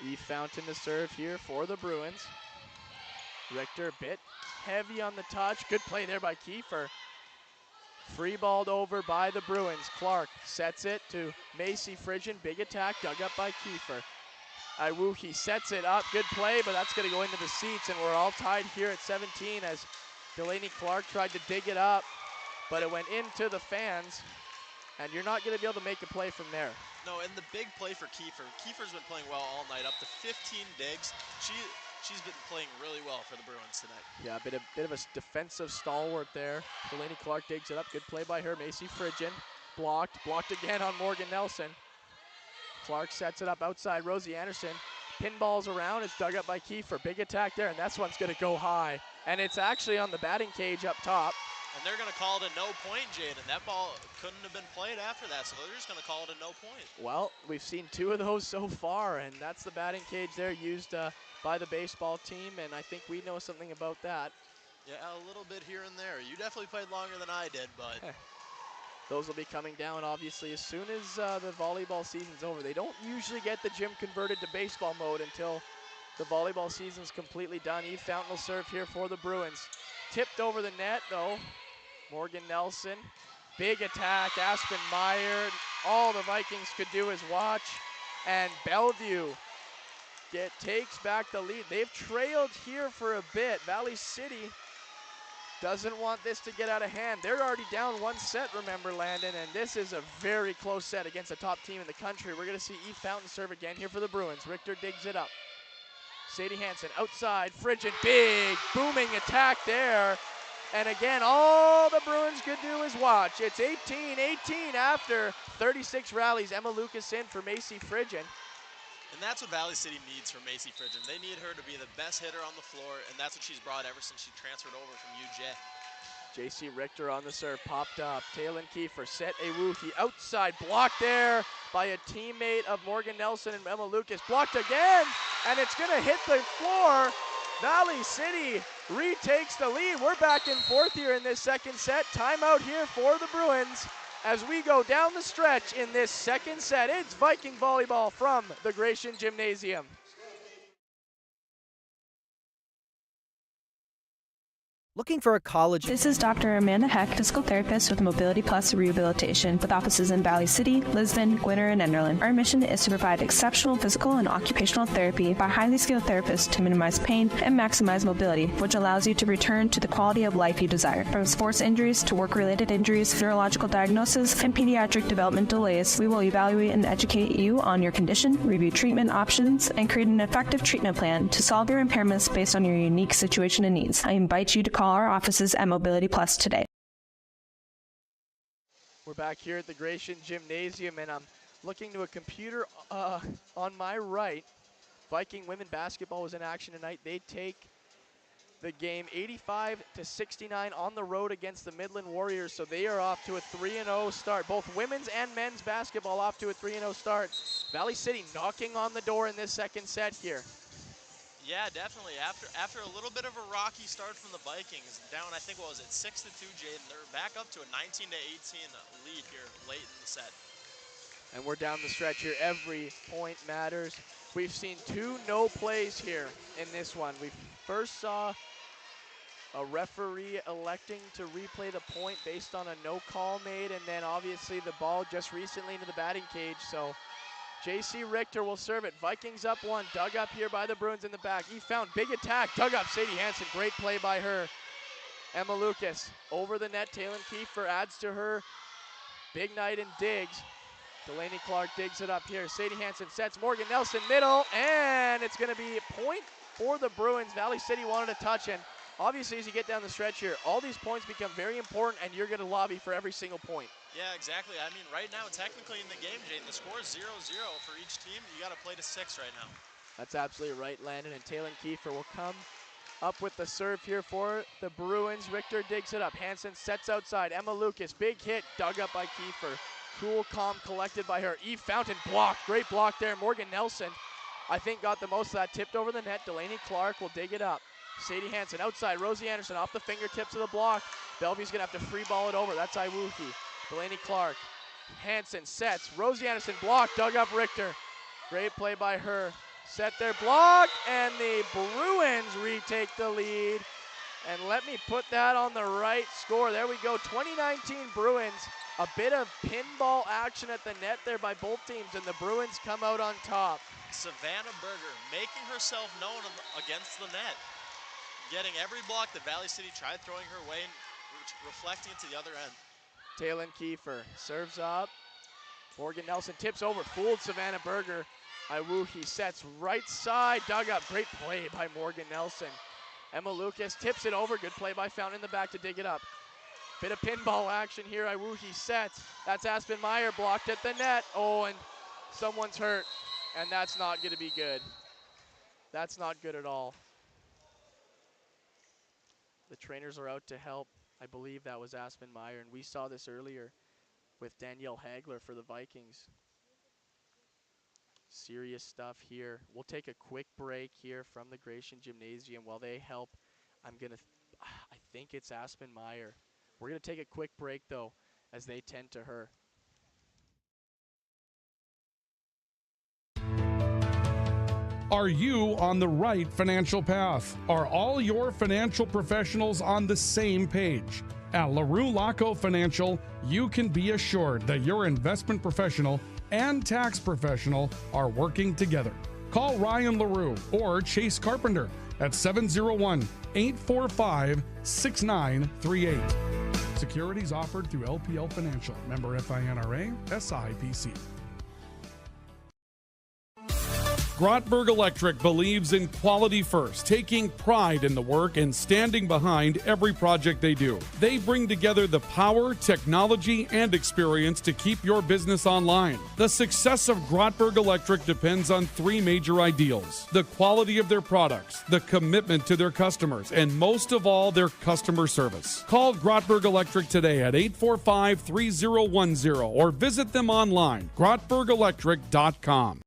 Eve Fountain to serve here for the Bruins. Richter a bit heavy on the touch. Good play there by Kiefer. Free balled over by the Bruins. Clark sets it to Macy Fridgen. Big attack dug up by Kiefer. Iwuhi sets it up, good play, but that's going to go into the seats, and we're all tied here at 17 as Delaney Clark tried to dig it up, but it went into the fans, and you're not going to be able to make a play from there. No, and the big play for Kiefer. Kiefer's been playing well all night, up to 15 digs. She's been playing really well for the Bruins tonight. Yeah, a bit of a defensive stalwart there. Delaney Clark digs it up, good play by her. Macy Fridgen blocked again on Morgan Nelson. Clark sets it up outside. Rosie Anderson pinballs around. It's dug up by Kiefer. Big attack there, and this one's going to go high. And it's actually on the batting cage up top. And they're going to call it a no point, Jaden. That ball couldn't have been played after that, so they're just going to call it a no point. Well, we've seen 2 of those so far, and that's the batting cage there used by the baseball team, and I think we know something about that. Yeah, a little bit here and there. You definitely played longer than I did, but... Those will be coming down, obviously, as soon as the volleyball season's over. They don't usually get the gym converted to baseball mode until the volleyball season's completely done. Eve Fountain will serve here for the Bruins. Tipped over the net, though. Morgan Nelson. Big attack, Aspen Meyer. All the Vikings could do is watch. And Bellevue takes back the lead. They've trailed here for a bit. Valley City doesn't want this to get out of hand. They're already down 1 set, remember, Landon, and this is a very close set against a top team in the country. We're going to see Eve Fountain serve again here for the Bruins. Richter digs it up. Sadie Hansen outside. Fridgen, big booming attack there. And again, all the Bruins could do is watch. It's 18-18 after 36 rallies. Emma Lucas in for Macy Fridgen. And that's what Valley City needs from Macy Fridgen. They need her to be the best hitter on the floor, and that's what she's brought ever since she transferred over from UJ. J.C. Richter on the serve, popped up. Taylin Kiefer set a Wuhi outside, blocked there by a teammate of Morgan Nelson and Emma Lucas. Blocked again, and it's going to hit the floor. Valley City retakes the lead. We're back in 4th here in this second set. Timeout here for the Bruins as we go down the stretch in this second set. It's Viking volleyball from the Gratian Gymnasium. Looking for a college? This is Dr. Amanda Heck, physical therapist with Mobility Plus Rehabilitation, with offices in Valley City, Lisbon, Gwinner, and Enderlin. Our mission is to provide exceptional physical and occupational therapy by highly skilled therapists to minimize pain and maximize mobility, which allows you to return to the quality of life you desire. From sports injuries to work-related injuries, neurological diagnosis, and pediatric development delays, we will evaluate and educate you on your condition, review treatment options, and create an effective treatment plan to solve your impairments based on your unique situation and needs. I invite you to call our offices at Mobility Plus today. We're back here at the Gratian Gymnasium, and I'm looking to a computer on my right. Viking women basketball was in action tonight. They take the game 85-69 on the road against the Midland Warriors. So they are off to a 3-0 start. Both women's and men's basketball off to a 3-0 start. Valley City knocking on the door in this second set here. Yeah, definitely. After a little bit of a rocky start from the Vikings, down I think what was it 6-2, Jaden. They're back up to a 19-18 lead here late in the set. And we're down the stretch here. Every point matters. We've seen 2 no plays here in this one. We first saw a referee electing to replay the point based on a no call made, and then obviously the ball just recently into the batting cage. So JC Richter will serve it. Vikings up 1, dug up here by the Bruins in the back. He found big attack, dug up Sadie Hansen. Great play by her. Emma Lucas over the net. Taylor Kiefer adds to her big night and digs. Delaney Clark digs it up here. Sadie Hansen sets Morgan Nelson middle, and it's going to be a point for the Bruins. Valley City wanted a touch, and obviously as you get down the stretch here, all these points become very important, and you're going to lobby for every single point. Yeah, exactly. I mean, right now, technically in the game, Jaden, the score is 0-0 for each team. You got to play to 6 right now. That's absolutely right, Landon, and Taylor Kiefer will come up with the serve here for the Bruins. Richter digs it up. Hansen sets outside. Emma Lucas, big hit, dug up by Kiefer. Cool, calm, collected by her. Eve Fountain blocked. Great block there. Morgan Nelson, I think, got the most of that. Tipped over the net. Delaney Clark will dig it up. Sadie Hansen outside. Rosie Anderson off the fingertips of the block. Bellevue's going to have to free ball it over. That's Iwuhi. Delaney Clark. Hansen sets. Rosie Anderson blocked. Dug up Richter. Great play by her. Set their block, and the Bruins retake the lead. And let me put that on the right score. There we go. 2019 Bruins. A bit of pinball action at the net there by both teams, and the Bruins come out on top. Savannah Berger making herself known against the net. Getting every block that Valley City tried throwing her way and reflecting it to the other end. Taylor Kiefer serves up. Morgan Nelson tips over, fooled Savannah Berger. Iwuhi sets right side, dug up. Great play by Morgan Nelson. Emma Lucas tips it over. Good play by Fountain in the back to dig it up. Bit of pinball action here. Iwuhi sets. That's Aspen Meyer blocked at the net. Oh, and someone's hurt, and that's not going to be good. That's not good at all. The trainers are out to help. I believe that was Aspen Meyer, and we saw this earlier with Danielle Hagler for the Vikings. Serious stuff here. We'll take a quick break here from the Gratian Gymnasium while they help. I think it's Aspen Meyer. We're going to take a quick break, though, as they tend to her. Are you on the right financial path? Are all your financial professionals on the same page? At LaRue Laco Financial, you can be assured that your investment professional and tax professional are working together. Call Ryan LaRue or Chase Carpenter at 701-845-6938. Securities offered through LPL Financial. Member FINRA, SIPC. Grotberg Electric believes in quality first, taking pride in the work and standing behind every project they do. They bring together the power, technology, and experience to keep your business online. The success of Grotberg Electric depends on 3 major ideals: the quality of their products, the commitment to their customers, and most of all, their customer service. Call Grotberg Electric today at 845-3010 or visit them online, grotbergelectric.com.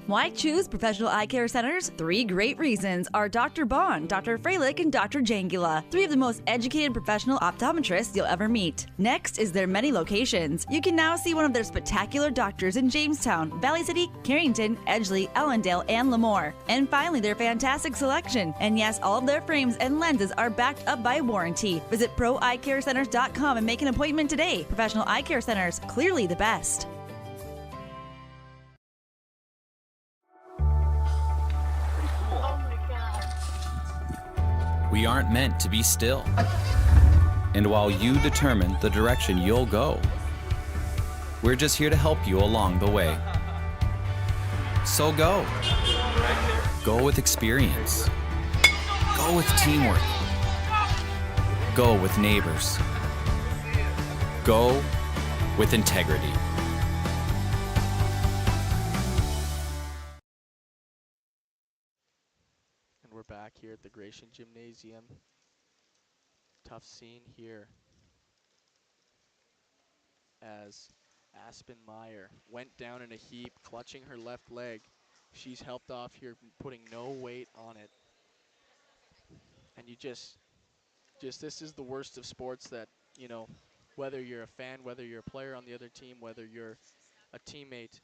Why choose Professional Eye Care Centers? 3 great reasons are Dr. Bond, Dr. Freilich, and Dr. Jangula, 3 of the most educated professional optometrists you'll ever meet. Next is their many locations. You can now see one of their spectacular doctors in Jamestown, Valley City, Carrington, Edgeley, Ellendale, and Lemoore. And finally, their fantastic selection. And yes, all of their frames and lenses are backed up by warranty. Visit proeyecarecenters.com and make an appointment today. Professional Eye Care Centers, clearly the best. We aren't meant to be still. And while you determine the direction you'll go, we're just here to help you along the way. So go. Go with experience. Go with teamwork. Go with neighbors. Go with integrity. here at the Gratian Gymnasium. Tough scene here as Aspen Meyer went down in a heap, clutching her left leg. She's helped off here, putting no weight on it. And you just this is the worst of sports that, you know, whether you're a fan, whether you're a player on the other team, whether you're a teammate,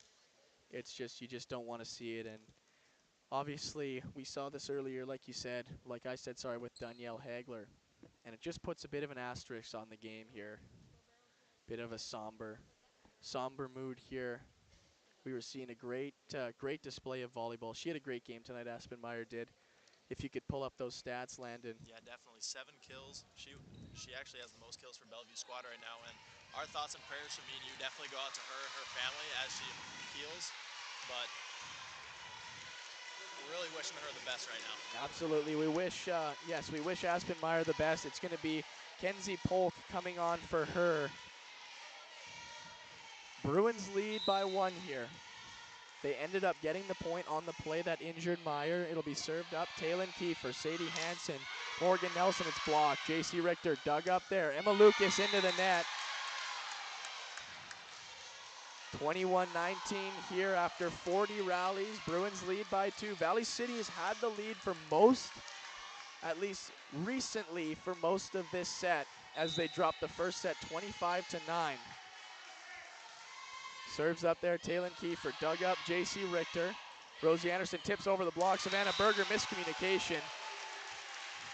it's just, you just don't want to see it. And obviously, we saw this earlier, like you said, like I said, sorry, with Danielle Hagler. And it just puts a bit of an asterisk on the game here. Bit of a somber mood here. We were seeing a great display of volleyball. She had a great game tonight, Aspen Meyer did. If you could pull up those stats, Landon. Yeah, definitely 7 kills. She actually has the most kills for Bellevue squad right now, and our thoughts and prayers from me and you definitely go out to her and her family as she heals. But we're really wishing her the best right now. Absolutely, we wish we wish Aspen Meyer the best. It's going to be Kenzie Polk coming on for her. Bruins lead by 1 here. They ended up getting the point on the play that injured Meyer. It'll be served up. Taylin Kiefer, Sadie Hansen, Morgan Nelson, it's blocked. J.C. Richter dug up there. Emma Lucas into the net. 21-19 here after 40 rallies. Bruins lead by 2. Valley City has had the lead for most, at least recently, for most of this set as they dropped the first set 25-9. Serves up there, Taylin Kiefer, dug up, J.C. Richter. Rosie Anderson tips over the block, Savannah Berger, miscommunication.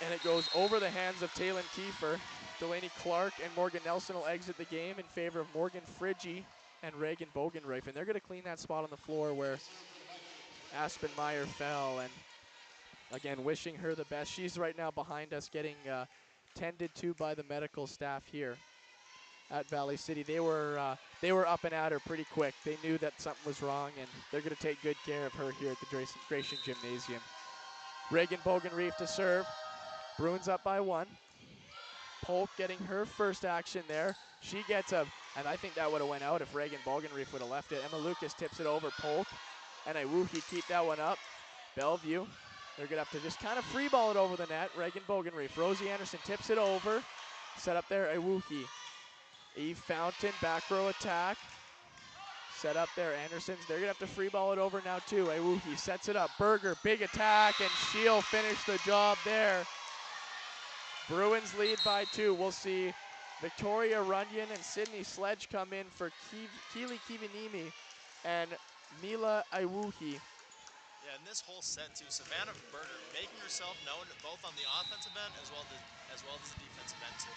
And it goes over the hands of Taylin Kiefer. Delaney Clark and Morgan Nelson will exit the game in favor of Morgan Frigge and Reagan Bogenreif. And they're gonna clean that spot on the floor where Aspen Meyer fell. And again, wishing her the best. She's right now behind us getting tended to by the medical staff here at Valley City. They were up and at her pretty quick. They knew that something was wrong, and they're going to take good care of her here at the Gratian Gymnasium. Reagan Bogenreif to serve. Bruins up by 1. Polk getting her first action there. She gets and I think that would have went out if Reagan Bogenreif would have left it. Emma Lucas tips it over. Polk and Iwuhi keep that one up. Bellevue, they're going to have to just kind of free ball it over the net. Reagan Bogenreif. Rosie Anderson tips it over. Set up there, Iwuhi. Eve Fountain, back row attack. Set up there, Anderson's. They're going to have to free ball it over now too. Iwuhi sets it up. Berger, big attack, and she'll finish the job there. Bruins lead by 2. We'll see Victoria Runyon and Sydney Sledge come in for Keely Kivinimi and Mila Iwuhi. Yeah, in this whole set too, Savannah Berger making herself known both on the offensive end as well as the defensive end too.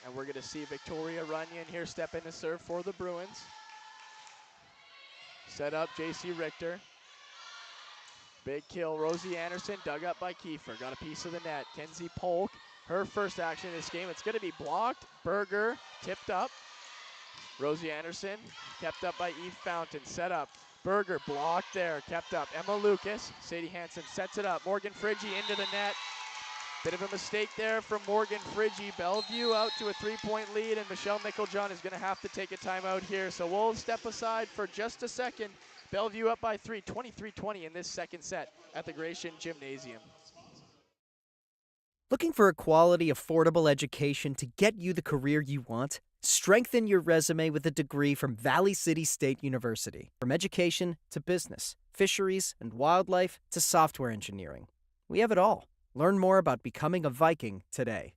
And we're going to see Victoria Runyon here step in to serve for the Bruins. Set up, J.C. Richter. Big kill, Rosie Anderson, dug up by Kiefer. Got a piece of the net. Kenzie Polk, her first action in this game. It's going to be blocked. Berger, tipped up. Rosie Anderson, kept up by Eve Fountain. Set up. Berger, blocked there, kept up. Emma Lucas, Sadie Hansen sets it up. Morgan Frigge into the net. Bit of a mistake there from Morgan Frigge. Bellevue out to a 3-point lead, and Michelle Micklejohn is going to have to take a timeout here. So we'll step aside for just a second. Bellevue up by 3, 23-20 in this second set at the Gratian Gymnasium. Looking for a quality, affordable education to get you the career you want? Strengthen your resume with a degree from Valley City State University. From education to business, fisheries and wildlife to software engineering, we have it all. Learn more about becoming a Viking today.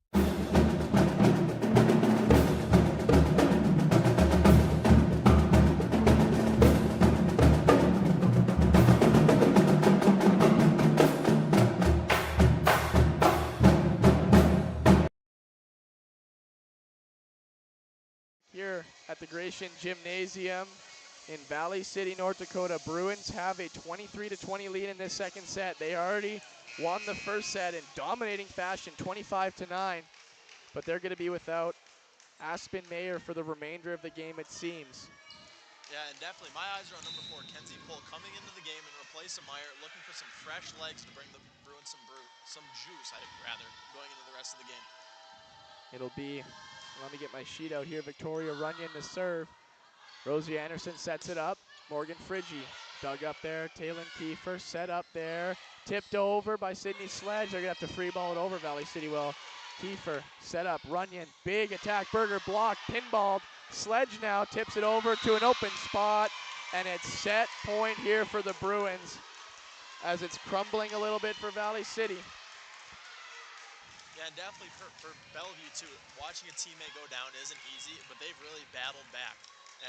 Here at the Gratian Gymnasium in Valley City, North Dakota, Bruins have a 23-20 lead in this second set. They already won the first set in dominating fashion, 25-9, but they're going to be without Aspen Meyer for the remainder of the game, it seems. Yeah, and definitely my eyes are on number 4, Kenzie Polk, coming into the game in replace of Meyer, looking for some fresh legs to bring the Bruins some juice, going into the rest of the game. It'll be, let me get my sheet out here, Victoria Runyon to serve. Rosie Anderson sets it up. Morgan Frigge Dug up there, Taylor Kiefer set up there. Tipped over by Sydney Sledge. They're going to have to free ball it over. Valley City will. Kiefer set up. Runyon, big attack. Berger blocked, pinballed. Sledge now tips it over to an open spot. And it's set point here for the Bruins as it's crumbling a little bit for Valley City. Yeah, and definitely for Bellevue, too, watching a teammate go down isn't easy, but they've really battled back.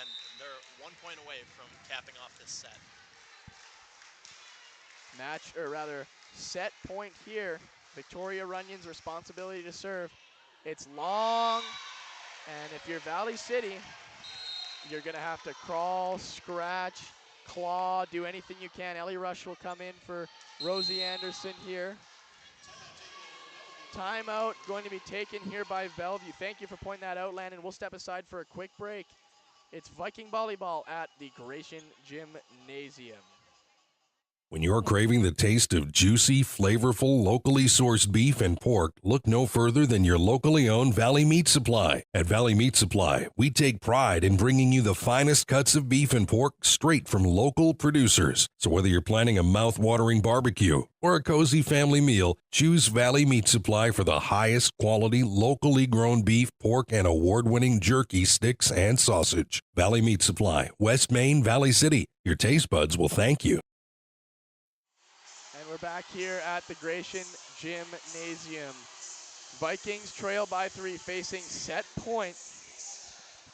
And they're 1 point away from capping off this set. Set point here. Victoria Runyon's responsibility to serve. It's long, and if you're Valley City, you're going to have to crawl, scratch, claw, do anything you can. Ellie Rush will come in for Rosie Anderson here. Timeout going to be taken here by Bellevue. Thank you for pointing that out, Landon. We'll step aside for a quick break. It's Viking volleyball at the Gratian Gymnasium. When you're craving the taste of juicy, flavorful, locally sourced beef and pork, look no further than your locally owned Valley Meat Supply. At Valley Meat Supply, we take pride in bringing you the finest cuts of beef and pork straight from local producers. So whether you're planning a mouth-watering barbecue or a cozy family meal, choose Valley Meat Supply for the highest quality, locally grown beef, pork, and award-winning jerky, sticks, and sausage. Valley Meat Supply, West Main, Valley City. Your taste buds will thank you. And we're back here at the Gratian Gymnasium. Vikings trail by 3, facing set point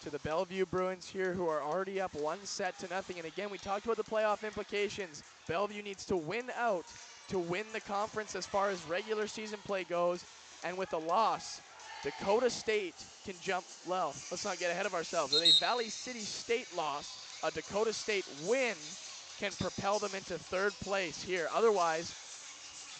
to the Bellevue Bruins here, who are already up 1-0. And again, we talked about the playoff implications. Bellevue needs to win out to win the conference as far as regular season play goes. And with a loss, Dakota State can jump, well, let's not get ahead of ourselves. With a Valley City State loss, a Dakota State win can propel them into 3rd place here. Otherwise,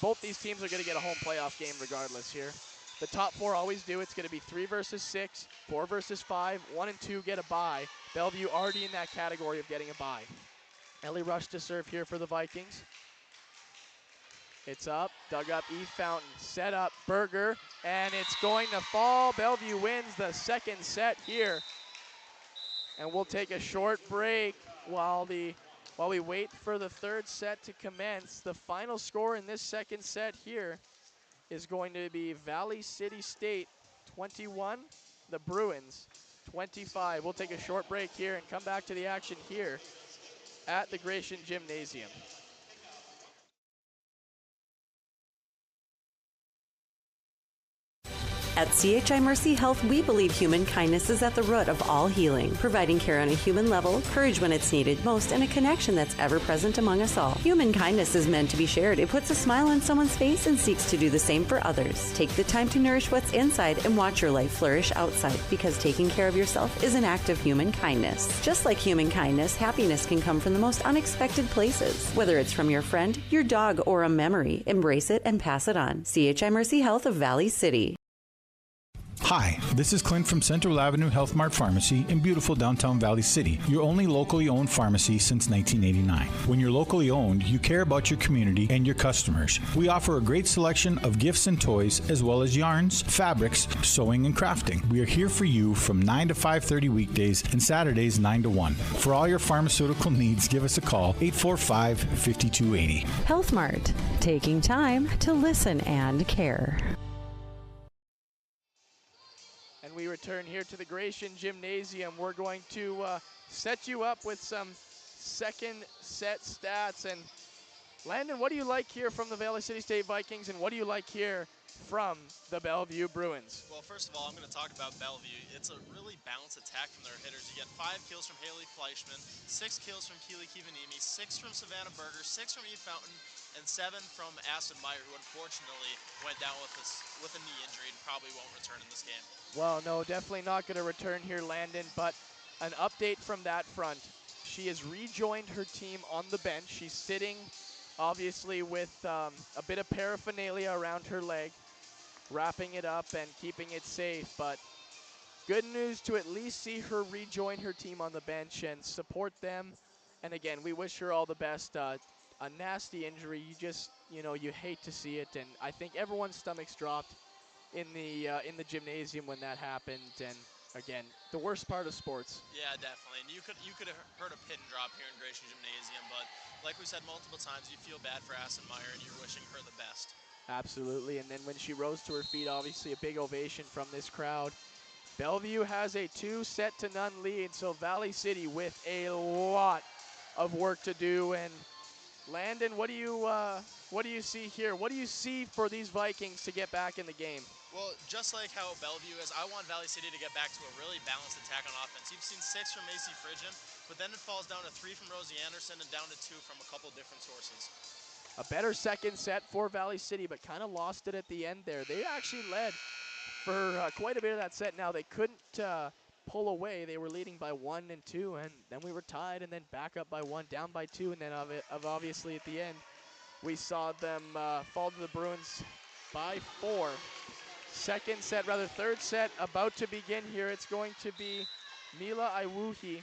both these teams are going to get a home playoff game regardless here. The top 4 always do. It's going to be 3 versus 6, 4 versus 5, 1 and 2 get a bye. Bellevue already in that category of getting a bye. Ellie Rush to serve here for the Vikings. It's up, dug up, E. Fountain, set up, Berger, and it's going to fall. Bellevue wins the 2nd set here. And we'll take a short break while we wait for the 3rd set to commence. The final score in this 2nd set here is going to be Valley City State 21, the Bruins 25. We'll take a short break here and come back to the action here at the Gratian Gymnasium. At CHI Mercy Health, we believe human kindness is at the root of all healing, providing care on a human level, courage when it's needed most, and a connection that's ever present among us all. Human kindness is meant to be shared. It puts a smile on someone's face and seeks to do the same for others. Take the time to nourish what's inside and watch your life flourish outside, because taking care of yourself is an act of human kindness. Just like human kindness, happiness can come from the most unexpected places. Whether it's from your friend, your dog, or a memory, embrace it and pass it on. CHI Mercy Health of Valley City. Hi, this is Clint from Central Avenue Health Mart Pharmacy in beautiful downtown Valley City, your only locally owned pharmacy since 1989. When you're locally owned, you care about your community and your customers. We offer a great selection of gifts and toys, as well as yarns, fabrics, sewing, and crafting. We are here for you from 9 to 5:30 weekdays and Saturdays 9 to 1. For all your pharmaceutical needs, give us a call, 845-5280. Health Mart, taking time to listen and care. And we return here to the Gratian Gymnasium. We're going to set you up with some 2nd set stats. And Landon, what do you like here from the Valley City State Vikings, and what do you like here from the Bellevue Bruins? Well, first of all, I'm going to talk about Bellevue. It's a really balanced attack from their hitters. You get 5 kills from Haley Fleischman, 6 kills from Keely Kivanimi, 6 from Savannah Berger, 6 from Eve Fountain, and 7 from Aston Meyer, who unfortunately went down with a knee injury and probably won't return in this game. Well, no, definitely not going to return here, Landon, but an update from that front. She has rejoined her team on the bench. She's sitting, obviously, with a bit of paraphernalia around her leg, wrapping it up and keeping it safe. But good news to at least see her rejoin her team on the bench and support them. And again, we wish her all the best. A nasty injury, you hate to see it, and I think everyone's stomachs dropped in the gymnasium when that happened. And again, the worst part of sports. Yeah, definitely. And you could have heard a pin drop here in Gratian Gymnasium, but like we said multiple times, you feel bad for Assenmeyer and you're wishing her the best. Absolutely. And then when she rose to her feet, obviously a big ovation from this crowd. Bellevue has a 2-0 lead, so Valley City with a lot of work to do. And Landon, what do you see here? What do you see for these Vikings to get back in the game? Well, just like how Bellevue is, I want Valley City to get back to a really balanced attack on offense. You've seen 6 from Macy Phrygian, but then it falls down to 3 from Rosie Anderson and down to 2 from a couple different sources. A better second set for Valley City, but kind of lost it at the end there. They actually led for quite a bit of that set. Now, they couldn't pull away. They were leading by 1 and 2, and then we were tied, and then back up by 1, down by 2, and then obviously at the end, we saw them fall to the Bruins by 4. Third set about to begin here. It's going to be Mila Iwuhi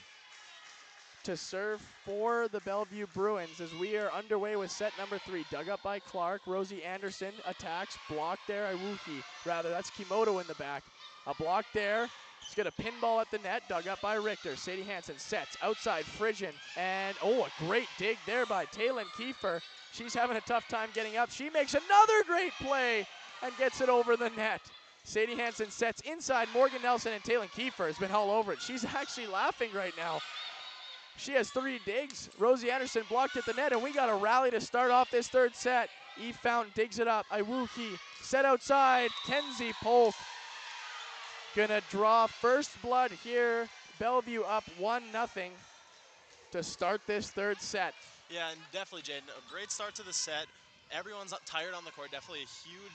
to serve for the Bellevue Bruins as we are underway with set number 3. Dug up by Clark. Rosie Anderson attacks. Blocked there. Iwuhi, rather. That's Kimoto in the back. A block there. She's got a pinball at the net. Dug up by Richter. Sadie Hansen sets outside Phrygian. And, a great dig there by Taylin Kiefer. She's having a tough time getting up. She makes another great play and gets it over the net. Sadie Hansen sets inside Morgan Nelson, and Taylin Kiefer has been all over it. She's actually laughing right now. She has 3 digs. Rosie Anderson blocked at the net, and we got a rally to start off this third set. Eve Fountain digs it up. Iwuki set outside. Kenzie Polk gonna draw first blood here. Bellevue up 1-0 to start this third set. Yeah, and definitely, Jaden, a great start to the set. Everyone's tired on the court. Definitely a huge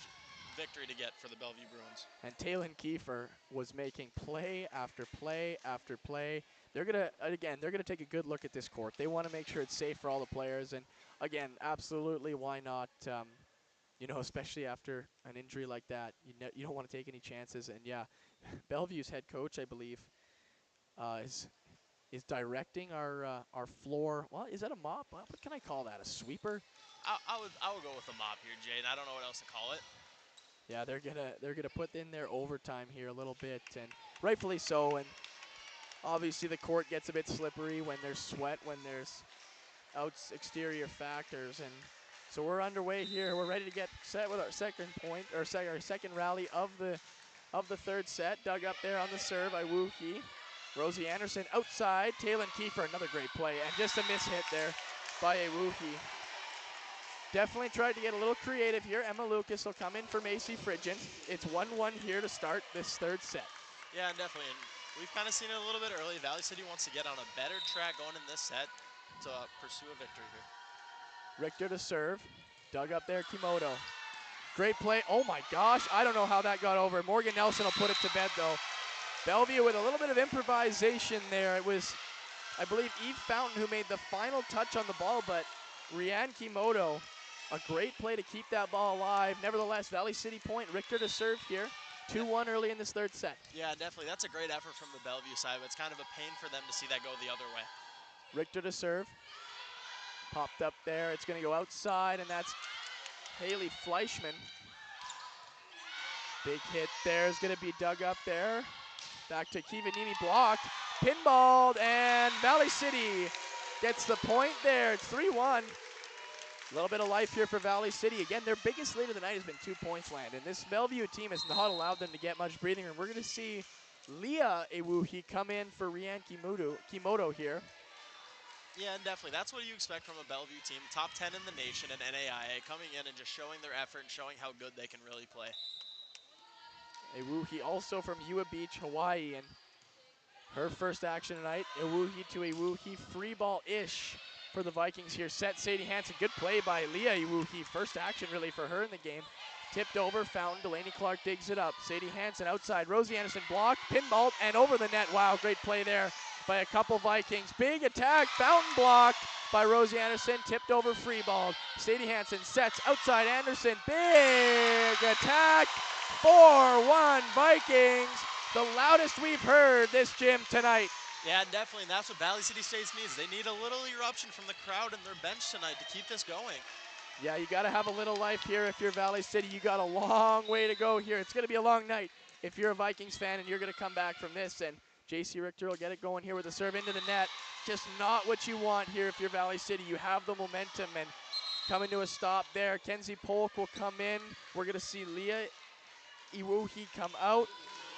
victory to get for the Bellevue Bruins. And Taylin Kiefer was making play after play after play. They're gonna take a good look at this court. They want to make sure it's safe for all the players. And again, absolutely, why not? Especially after an injury like that, you don't want to take any chances. And yeah, Bellevue's head coach, I believe, is directing our floor. Well, is that a mop? What can I call that? A sweeper? I would go with a mop here, Jaden. I don't know what else to call it. Yeah, they're gonna put in their overtime here a little bit, and rightfully so. And obviously the court gets a bit slippery when there's sweat, when there's exterior factors, and so we're underway here. We're ready to get set with our second point, or our second rally of the third set. Dug up there on the serve by Wookie. Rosie Anderson outside. Taylin Kiefer, another great play, and just a miss hit there by a Wookie. Definitely tried to get a little creative here. Emma Lucas will come in for Macy Phrygian. It's 1-1 here to start this third set. Yeah, definitely. And we've kind of seen it a little bit early. Valley City wants to get on a better track going in this set to pursue a victory here. Richter to serve. Dug up there, Kimoto. Great play. Oh my gosh, I don't know how that got over. Morgan Nelson will put it to bed though. Bellevue with a little bit of improvisation there. It was, I believe, Eve Fountain who made the final touch on the ball, but Rianne Kimoto, a great play to keep that ball alive. Nevertheless, Valley City point. Richter to serve here. 2-1 early in this third set. Yeah, definitely. That's a great effort from the Bellevue side, but it's kind of a pain for them to see that go the other way. Richter to serve. Popped up there. It's going to go outside, and that's Haley Fleischman. Big hit there is going to be dug up there. Back to Kivanini, blocked. Pinballed, and Valley City gets the point there. It's 3-1. A little bit of life here for Valley City. Again, their biggest lead of the night has been 2 points, Landon. This Bellevue team has not allowed them to get much breathing room. We're going to see Leah Ewuhi come in for Rianne Kimoto here. Yeah, and definitely. That's what you expect from a Bellevue team. Top 10 in the nation in NAIA, coming in and just showing their effort and showing how good they can really play. Ewuhi also from Ua Beach, Hawaii, and her first action tonight. Ewuhi to Ewuhi, free ball-ish for the Vikings here. Set Sadie Hansen, good play by Leah Ewuhi. First action really for her in the game. Tipped over, Fountain, Delaney Clark digs it up. Sadie Hansen outside, Rosie Anderson blocked, pinballed, and over the net. Wow, great play there by a couple Vikings. Big attack, Fountain blocked by Rosie Anderson, tipped over, free ball. Sadie Hansen sets outside Anderson, big attack, 4-1 Vikings. The loudest we've heard this gym tonight. Yeah, definitely, and that's what Valley City States needs. They need a little eruption from the crowd and their bench tonight to keep this going. Yeah, you got to have a little life here if you're Valley City. You got a long way to go here. It's going to be a long night. if you're a Vikings fan and you're going to come back from this, and J.C. Richter will get it going here with a serve into the net. Just not what you want here if you're Valley City. You have the momentum, and coming to a stop there. Kenzie Polk will come in. We're going to see Leah Iwuhi come out.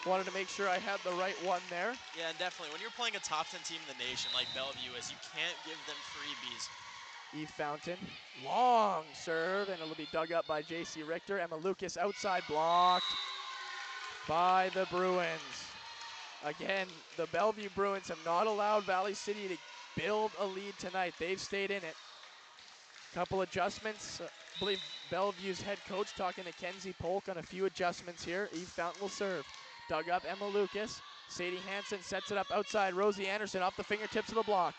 Wanted to make sure I had the right one there. Yeah, and definitely. When you're playing a top 10 team in the nation like Bellevue is, you can't give them freebies. Eve Fountain, long serve, and it'll be dug up by J.C. Richter. Emma Lucas outside, blocked by the Bruins. Again, the Bellevue Bruins have not allowed Valley City to build a lead tonight. They've stayed in it. Couple adjustments. I believe Bellevue's head coach talking to Kenzie Polk on a few adjustments here. Eve Fountain will serve. Dug up Emma Lucas. Sadie Hansen sets it up outside. Rosie Anderson off the fingertips of the block.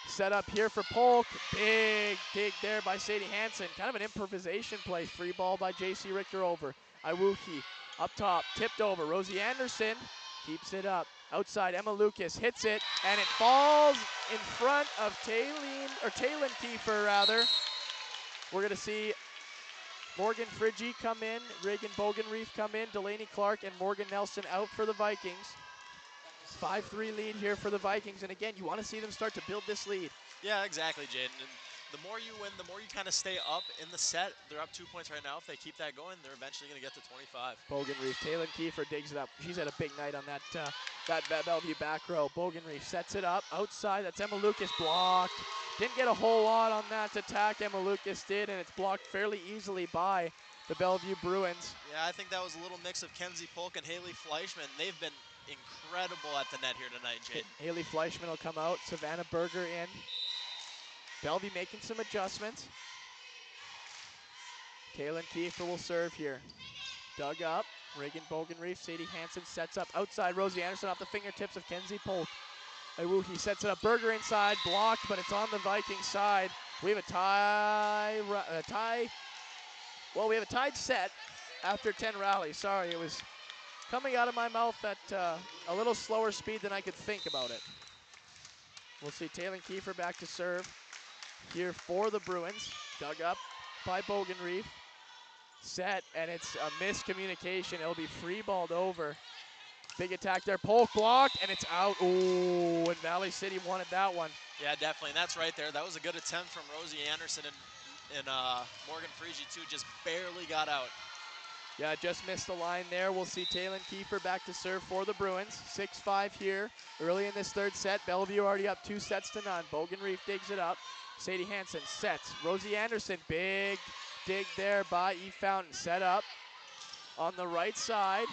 Set up here for Polk. Big dig there by Sadie Hansen. Kind of an improvisation play. Free ball by J.C. Richter over. Iwuhi up top. Tipped over. Rosie Anderson keeps it up. Outside, Emma Lucas hits it, and it falls in front of Taylin Kiefer, rather. We're going to see Morgan Friggy come in, Reagan Bogenreef come in, Delaney Clark and Morgan Nelson out for the Vikings. 5-3 lead here for the Vikings, and again, you want to see them start to build this lead. Yeah, exactly, Jaden. And the more you win, the more you kind of stay up in the set. They're up 2 points right now. If they keep that going, they're eventually going to get to 25. Bogenreef, Taylin Kiefer digs it up. She's had a big night on that Bellevue back row. Bogenreef sets it up outside. That's Emma Lucas, blocked. Didn't get a whole lot on that attack. Emma Lucas did, and it's blocked fairly easily by the Bellevue Bruins. Yeah, I think that was a little mix of Kenzie Polk and Haley Fleischman. They've been incredible at the net here tonight, Jaden. Haley Fleischman will come out. Savannah Berger in. Bellevue making some adjustments. Taylin Kiefer will serve here. Dug up. Reagan Bogenreef, Sadie Hansen sets up outside. Rosie Anderson off the fingertips of Kenzie Polk. Iwuhi sets it up. Berger inside, blocked, but it's on the Viking side. We have a tie. Well, we have a tied set after 10 rallies. Sorry, it was coming out of my mouth at a little slower speed than I could think about it. We'll see Taylin Kiefer back to serve here for the Bruins. Dug up by Bogenreef. Set, and it's a miscommunication. It'll be free-balled over. Big attack there. Polk blocked, and it's out. Ooh, and Valley City wanted that one. Yeah, definitely, and that's right there. That was a good attempt from Rosie Anderson and Morgan Friggy, too. Just barely got out. Yeah, just missed the line there. We'll see Taylin Kiefer back to serve for the Bruins. 6-5 here early in this third set. Bellevue already up 2-0. Bogenreef digs it up. Sadie Hansen sets. Rosie Anderson, big dig there by Eve Fountain. Set up on the right side.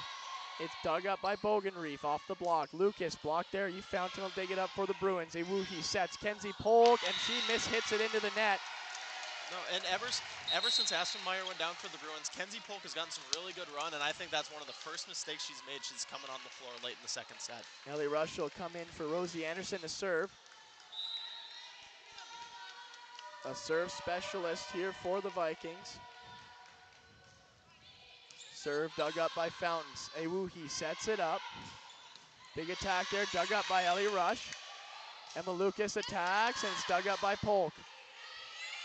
It's dug up by Bogenreef off the block. Lucas blocked there. Eve Fountain will dig it up for the Bruins. Iwuhi sets Kenzie Polk, and she mishits it into the net. No, and ever since Aspen Meyer went down for the Bruins, Kenzie Polk has gotten some really good run, and I think that's one of the first mistakes she's made. She's coming on the floor late in the second set. Ellie Rush will come in for Rosie Anderson to serve. A serve specialist here for the Vikings. Serve dug up by Fountains. Iwuhi sets it up. Big attack there, dug up by Ellie Rush. Emma Lucas attacks, and it's dug up by Polk.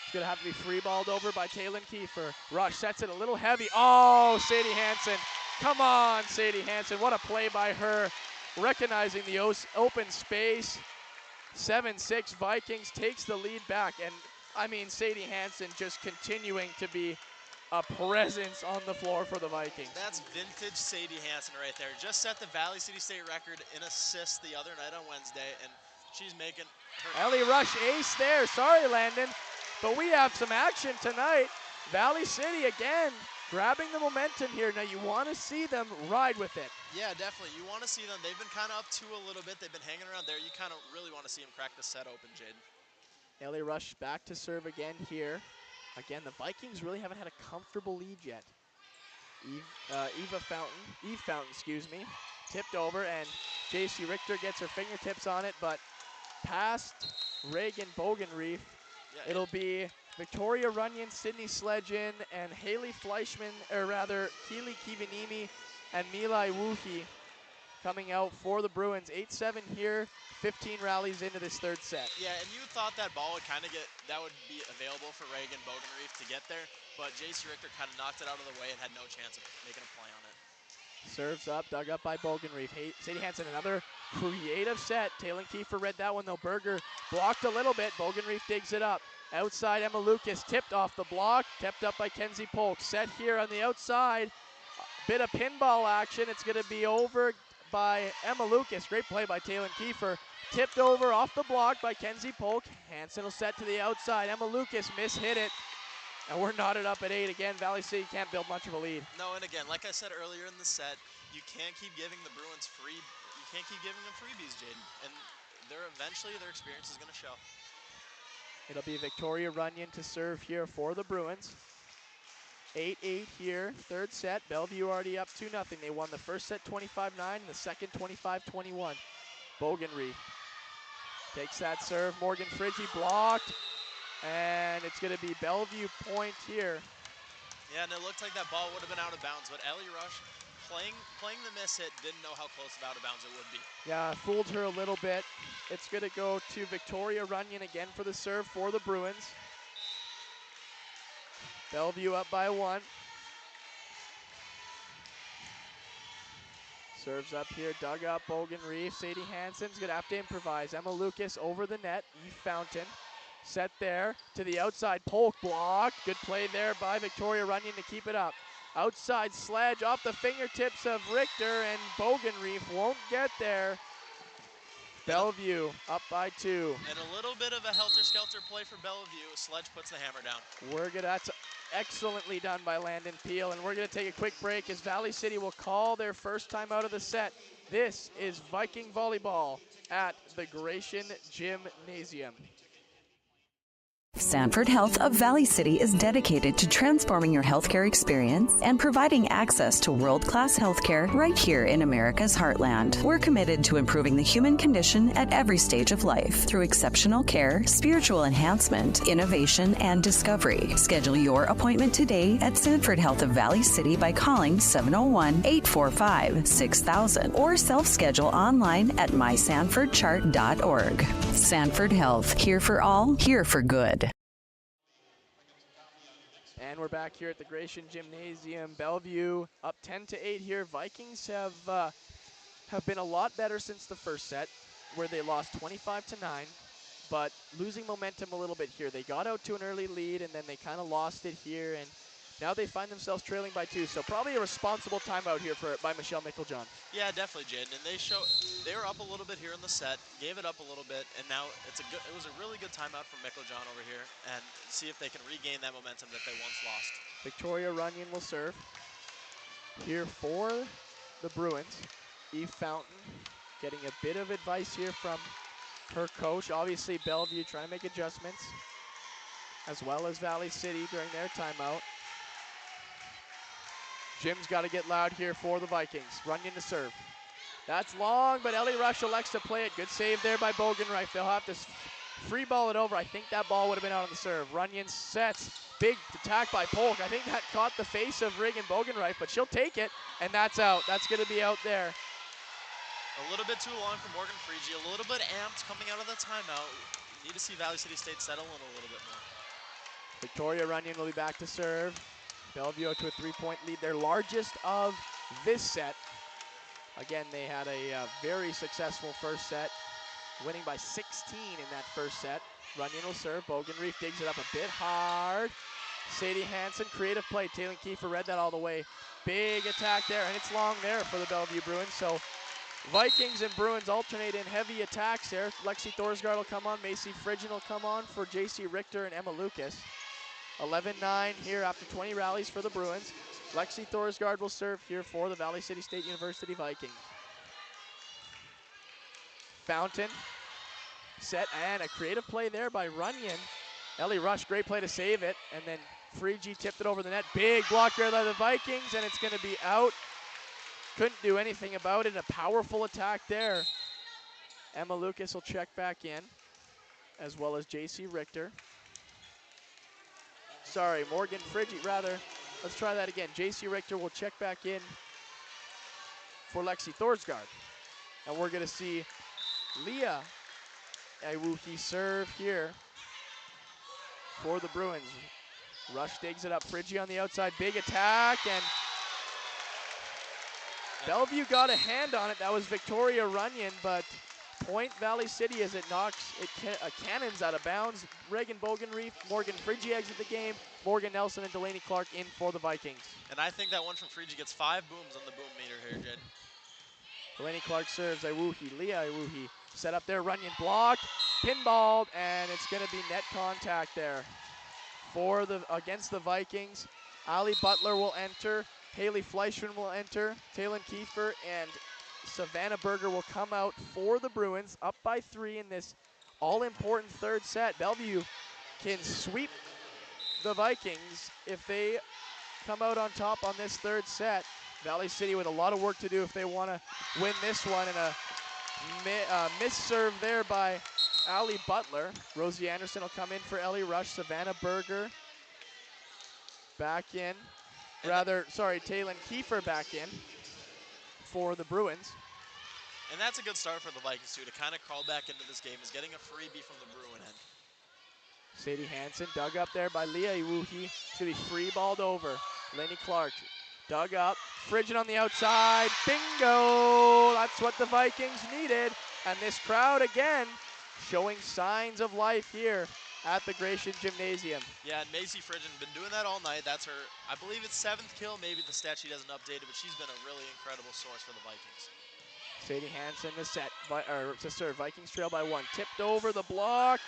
It's gonna have to be free-balled over by Taylin Kiefer. Rush sets it a little heavy. Oh, Sadie Hansen. Come on, Sadie Hansen. What a play by her. Recognizing the open space. 7-6 Vikings takes the lead back. And I mean, Sadie Hansen just continuing to be a presence on the floor for the Vikings. That's vintage Sadie Hansen right there. Just set the Valley City State record in assists the other night on Wednesday, and she's making her. Ellie Rush ace there. Sorry, Landon. But we have some action tonight. Valley City again grabbing the momentum here. Now you want to see them ride with it. Yeah, definitely. You want to see them. They've been kind of up 2 a little bit. They've been hanging around there. You kind of really want to see them crack the set open, Jaden. Ellie Rush back to serve again here. Again, the Vikings really haven't had a comfortable lead yet. Eve Fountain, tipped over, and J.C. Richter gets her fingertips on it, but past Reagan Bogenreef. Yeah, it'll be Victoria Runyon, Sydney Sledgen, and Haley Fleischman, or rather, Keely Kivanimi and Mila Iwuhi coming out for the Bruins. 8-7 here, 15 rallies into this third set. Yeah, and you thought that ball would that would be available for Reagan Bogenreef to get there, but J.C. Richter kind of knocked it out of the way and had no chance of making a play on it. Serves up, dug up by Bogenreef. Sadie Hansen, another creative set. Taylor Kiefer read that one though. Berger blocked a little bit. Bogenreef digs it up. Outside, Emma Lucas tipped off the block. Kept up by Kenzie Polk. Set here on the outside. Bit of pinball action. It's going to be over by Emma Lucas. Great play by Taylor Kiefer. Tipped over off the block by Kenzie Polk. Hansen will set to the outside. Emma Lucas mishit it. And we're knotted up at 8. Again, Valley City can't build much of a lead. No, and again, like I said earlier in the set, you can't keep giving the Bruins freebies, Jaden. And eventually their experience is going to show. It'll be Victoria Runyon to serve here for the Bruins. 8-8 here, third set. Bellevue already up 2-0. They won the first set 25-9 and the second 25-21. Bogenreef takes that serve. Morgan Frigge blocked. And it's going to be Bellevue point here. Yeah, and it looked like that ball would have been out of bounds, but Ellie Rush, playing the miss hit, didn't know how close of out of bounds it would be. Yeah, fooled her a little bit. It's going to go to Victoria Runyon again for the serve for the Bruins. Bellevue up by 1. Serves up here, dug up, Bogenreef. Sadie Hansen's going to have to improvise. Emma Lucas over the net. Eve Fountain. Set there to the outside. Polk blocked. Good play there by Victoria Runyon to keep it up. Outside sledge off the fingertips of Richter, and Bogenreef won't get there. Bellevue up by 2. And a little bit of a helter-skelter play for Bellevue. Sledge puts the hammer down. That's excellently done by Landon Peel, and we're going to take a quick break as Valley City will call their first time out of the set. This is Viking volleyball at the Gratian Gymnasium. Sanford Health of Valley City is dedicated to transforming your healthcare experience and providing access to world-class healthcare right here in America's heartland. We're committed to improving the human condition at every stage of life through exceptional care, spiritual enhancement, innovation, and discovery. Schedule your appointment today at Sanford Health of Valley City by calling 701-845-6000 or self-schedule online at mysanfordchart.org. Sanford Health, here for all, here for good. And we're back here at the Gratian Gymnasium. Bellevue up 10-8 here. Vikings have been a lot better since the first set, where they lost 25-9, but losing momentum a little bit here. They got out to an early lead, and then they kind of lost it here, and now they find themselves trailing by 2. So probably a responsible timeout here by Michelle Micklejohn. Yeah, definitely, Jaden. And they were up a little bit here in the set, gave it up a little bit, and now it was a really good timeout from Micklejohn over here, and see if they can regain that momentum that they once lost. Victoria Runyon will serve here for the Bruins. Eve Fountain getting a bit of advice here from her coach. Obviously, Bellevue trying to make adjustments, as well as Valley City during their timeout. Jim's got to get loud here for the Vikings. Runyon to serve. That's long, but Ellie Rush elects to play it. Good save there by Bogenreif. They'll have to free ball it over. I think that ball would have been out on the serve. Runyon sets. Big attack by Polk. I think that caught the face of Regan Bogenreif, but she'll take it, and that's out. That's going to be out there. A little bit too long for Morgan Frigge. A little bit amped coming out of the timeout. You need to see Valley City State settle in a little bit more. Victoria Runyon will be back to serve. Bellevue to a 3-point lead, their largest of this set. Again, they had a very successful first set, winning by 16 in that first set. Runyon will serve. Bogenreef digs it up a bit hard. Sadie Hansen, creative play. Taylor Kiefer read that all the way. Big attack there, and it's long there for the Bellevue Bruins. So Vikings and Bruins alternate in heavy attacks there. Lexi Thorsgaard will come on. Macy Friggen will come on for J.C. Richter and Emma Lucas. 11-9 here after 20 rallies for the Bruins. Lexi Thorsgaard will serve here for the Valley City State University Vikings. Fountain set, and a creative play there by Runyon. Ellie Rush, great play to save it, and then Frigge tipped it over the net. Big block there by the Vikings, and it's going to be out. Couldn't do anything about it. A powerful attack there. Emma Lucas will check back in, as well as J.C. Richter. Sorry, Morgan Frigge, rather. Let's try that again. J.C. Richter will check back in for Lexi Thorsgaard. And we're going to see Leah Iwuki serve here for the Bruins. Rush digs it up. Frigge on the outside. Big attack. And Bellevue got a hand on it. That was Victoria Runyon, but point Valley City as it knocks it cannons out of bounds. Reagan Bogenreef, Morgan Friggy exit the game. Morgan Nelson and Delaney Clark in for the Vikings. And I think that one from Friggy gets 5 booms on the boom meter here, Jed. Delaney Clark serves Iwuhi, Leah Iwuhi. Set up there, Runyon blocked, pinballed, and it's gonna be net contact there against the Vikings. Ali Butler will enter, Haley Fleischman will enter, Taylon Kiefer and Savannah Berger will come out for the Bruins, up by 3 in this all-important third set. Bellevue can sweep the Vikings if they come out on top on this third set. Valley City with a lot of work to do if they want to win this one, and a miss-serve there by Ali Butler. Rosie Anderson will come in for Ellie Rush. Savannah Berger back in. Taylon Kiefer back in for the Bruins. And that's a good start for the Vikings, too, to kind of crawl back into this game, is getting a freebie from the Bruin end. Sadie Hansen dug up there by Leah Iwuhi. It's going to be free balled over. Lenny Clark dug up. Frigid on the outside. Bingo! That's what the Vikings needed. And this crowd again showing signs of life here at the Gratian Gymnasium. Yeah, and Macy Frigid been doing that all night. That's her, I believe it's 7th kill. Maybe the stat sheet hasn't updated, but she's been a really incredible source for the Vikings. Sadie Hansen the set, to serve. Vikings trail by 1. Tipped over the block.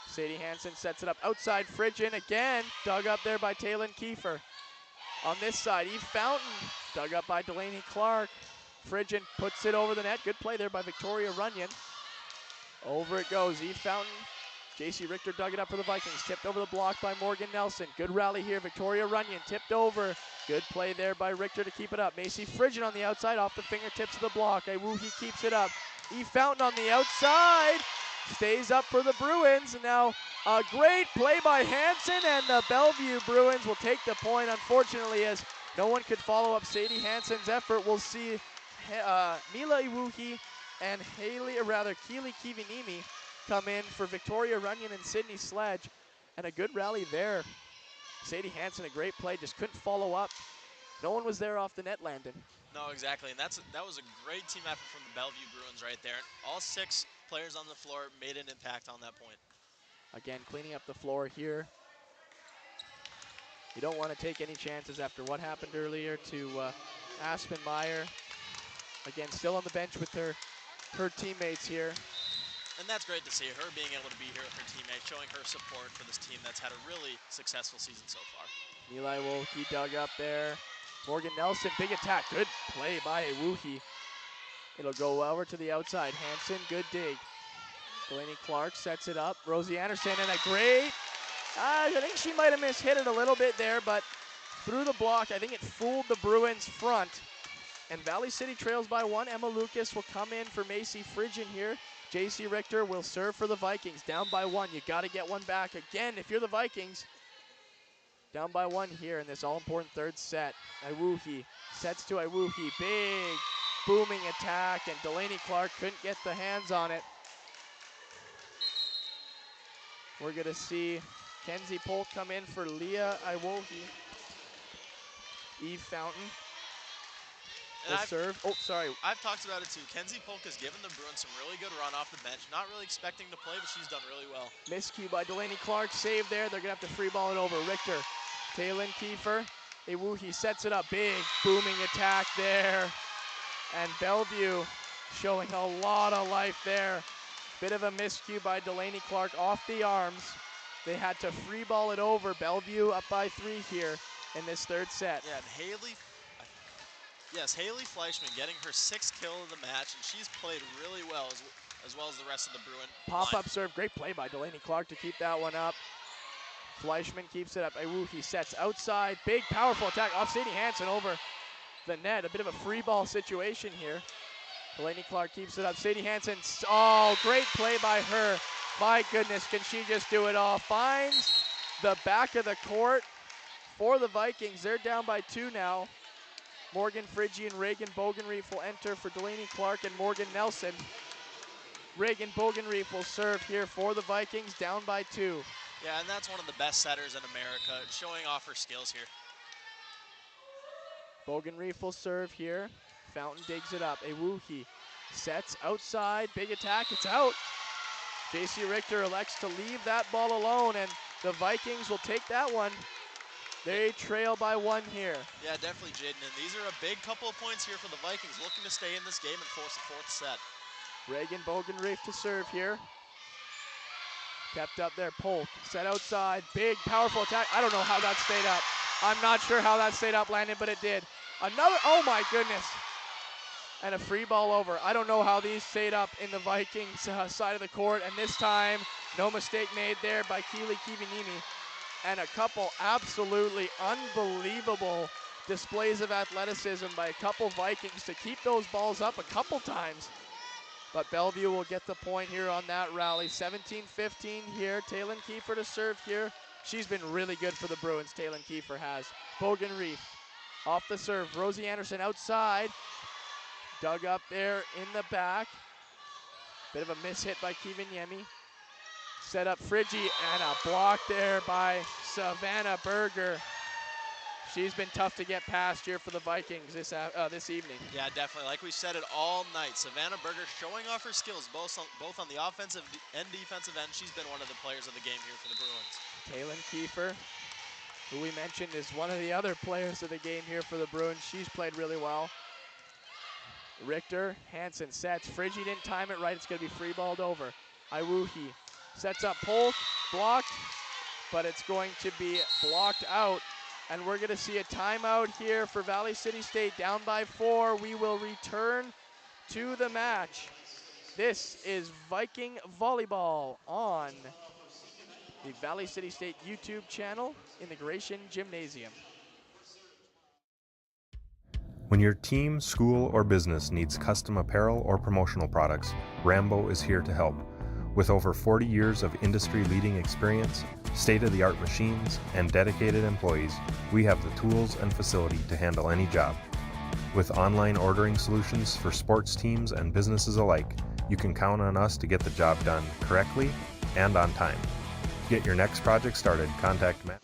Sadie Hansen sets it up outside. Frigid again, dug up there by Taylon Kiefer. On this side, Eve Fountain, dug up by Delaney Clark. Frigid puts it over the net. Good play there by Victoria Runyon. Over it goes, Eve Fountain. JC Richter dug it up for the Vikings. Tipped over the block by Morgan Nelson. Good rally here, Victoria Runyon tipped over. Good play there by Richter to keep it up. Macy Frigid on the outside, off the fingertips of the block. Iwuhi keeps it up. Eve Fountain on the outside. Stays up for the Bruins. And now a great play by Hansen, and the Bellevue Bruins will take the point. Unfortunately, as no one could follow up Sadie Hansen's effort, we'll see Mila Iwuhi and Keely Kivinimi come in for Victoria Runyon and Sydney Sledge. And a good rally there. Sadie Hansen, a great play, just couldn't follow up. No one was there off the net, Landon. No, exactly, and that was a great team effort from the Bellevue Bruins right there. All 6 players on the floor made an impact on that point. Again, cleaning up the floor here. You don't want to take any chances after what happened earlier to Aspen Meyer. Again, still on the bench with her teammates here. And that's great to see, her being able to be here with her teammates, showing her support for this team that's had a really successful season so far. Eli Wolke dug up there. Morgan Nelson, big attack. Good play by Iwuhi. It'll go over to the outside. Hansen, good dig. Delaney Clark sets it up. Rosie Anderson, and a great, I think she might have mishit it a little bit there, but through the block, I think it fooled the Bruins front. And Valley City trails by 1. Emma Lucas will come in for Macy Frigid here. JC Richter will serve for the Vikings. Down by 1. You got to get one back. Again, if you're the Vikings, down by 1 here in this all-important third set. Iwuhi sets to Iwuhi. Big booming attack, and Delaney Clark couldn't get the hands on it. We're going to see Kenzie Polk come in for Leah Iwuhi. Eve Fountain. Serve. Oh, sorry. I've talked about it too. Kenzie Polk has given the Bruins some really good run off the bench. Not really expecting to play, but she's done really well. Miscue by Delaney Clark. Save there. They're going to have to free ball it over. Richter. Taylon Kiefer. Iwuhi sets it up. Big booming attack there. And Bellevue showing a lot of life there. Bit of a miscue by Delaney Clark off the arms. They had to free ball it over. Bellevue up by 3 here in this third set. Yeah, and Haley Fleischman getting her 6th kill of the match, and she's played really well as well as the rest of the Bruin Pop-up serve, great play by Delaney Clark to keep that one up. Fleischman keeps it up. Iwuhi sets outside, big powerful attack off Sadie Hansen over the net. A bit of a free ball situation here. Delaney Clark keeps it up. Sadie Hansen, oh, great play by her. My goodness, can she just do it all? Finds the back of the court for the Vikings. They're down by 2 now. Morgan Friggy and Reagan Bogenreef will enter for Delaney Clark and Morgan Nelson. Reagan Bogenreef will serve here for the Vikings, down by 2. Yeah, and that's one of the best setters in America, showing off her skills here. Bogenreef will serve here Fountain digs it up. Ewuhi sets outside. Big attack. It's out. J.C. Richter elects to leave that ball alone, and the Vikings will take that one. They trail by 1 here. Yeah, definitely, Jaden. And these are a big couple of points here for the Vikings, looking to stay in this game and force a 4th set. Reagan Bogenreef to serve here. Kept up there. Polk set outside. Big, powerful attack. I don't know how that stayed up. I'm not sure how that stayed up, Landon, but it did. Another, oh my goodness. And a free ball over. I don't know how these stayed up in the Vikings side of the court. And this time, no mistake made there by Keely Kivinimi. And a couple absolutely unbelievable displays of athleticism by a couple Vikings to keep those balls up a couple times. But Bellevue will get the point here on that rally. 17-15 here. Taylin Kiefer to serve here. She's been really good for the Bruins, Taylin Kiefer has. Bogenreef off the serve. Rosie Anderson outside. Dug up there in the back. Bit of a miss hit by Kivinyemi. Set up Friggy and a block there by Savannah Berger. She's been tough to get past here for the Vikings this evening. Yeah, definitely. Like we said it all night, Savannah Berger showing off her skills both on the offensive and defensive end. She's been one of the players of the game here for the Bruins. Taylin Kiefer, who we mentioned is one of the other players of the game here for the Bruins. She's played really well. Richter, Hansen sets. Friggy didn't time it right. It's going to be free balled over. Iwuhi sets up Polk, blocked, but it's going to be blocked out. And we're going to see a timeout here for Valley City State, down by 4. We will return to the match. This is Viking volleyball on the Valley City State YouTube channel in the Gratian Gymnasium. When your team, school, or business needs custom apparel or promotional products, Rambo is here to help. With over 40 years of industry-leading experience, state-of-the-art machines, and dedicated employees, we have the tools and facility to handle any job. With online ordering solutions for sports teams and businesses alike, you can count on us to get the job done correctly and on time. To get your next project started, contact Matt.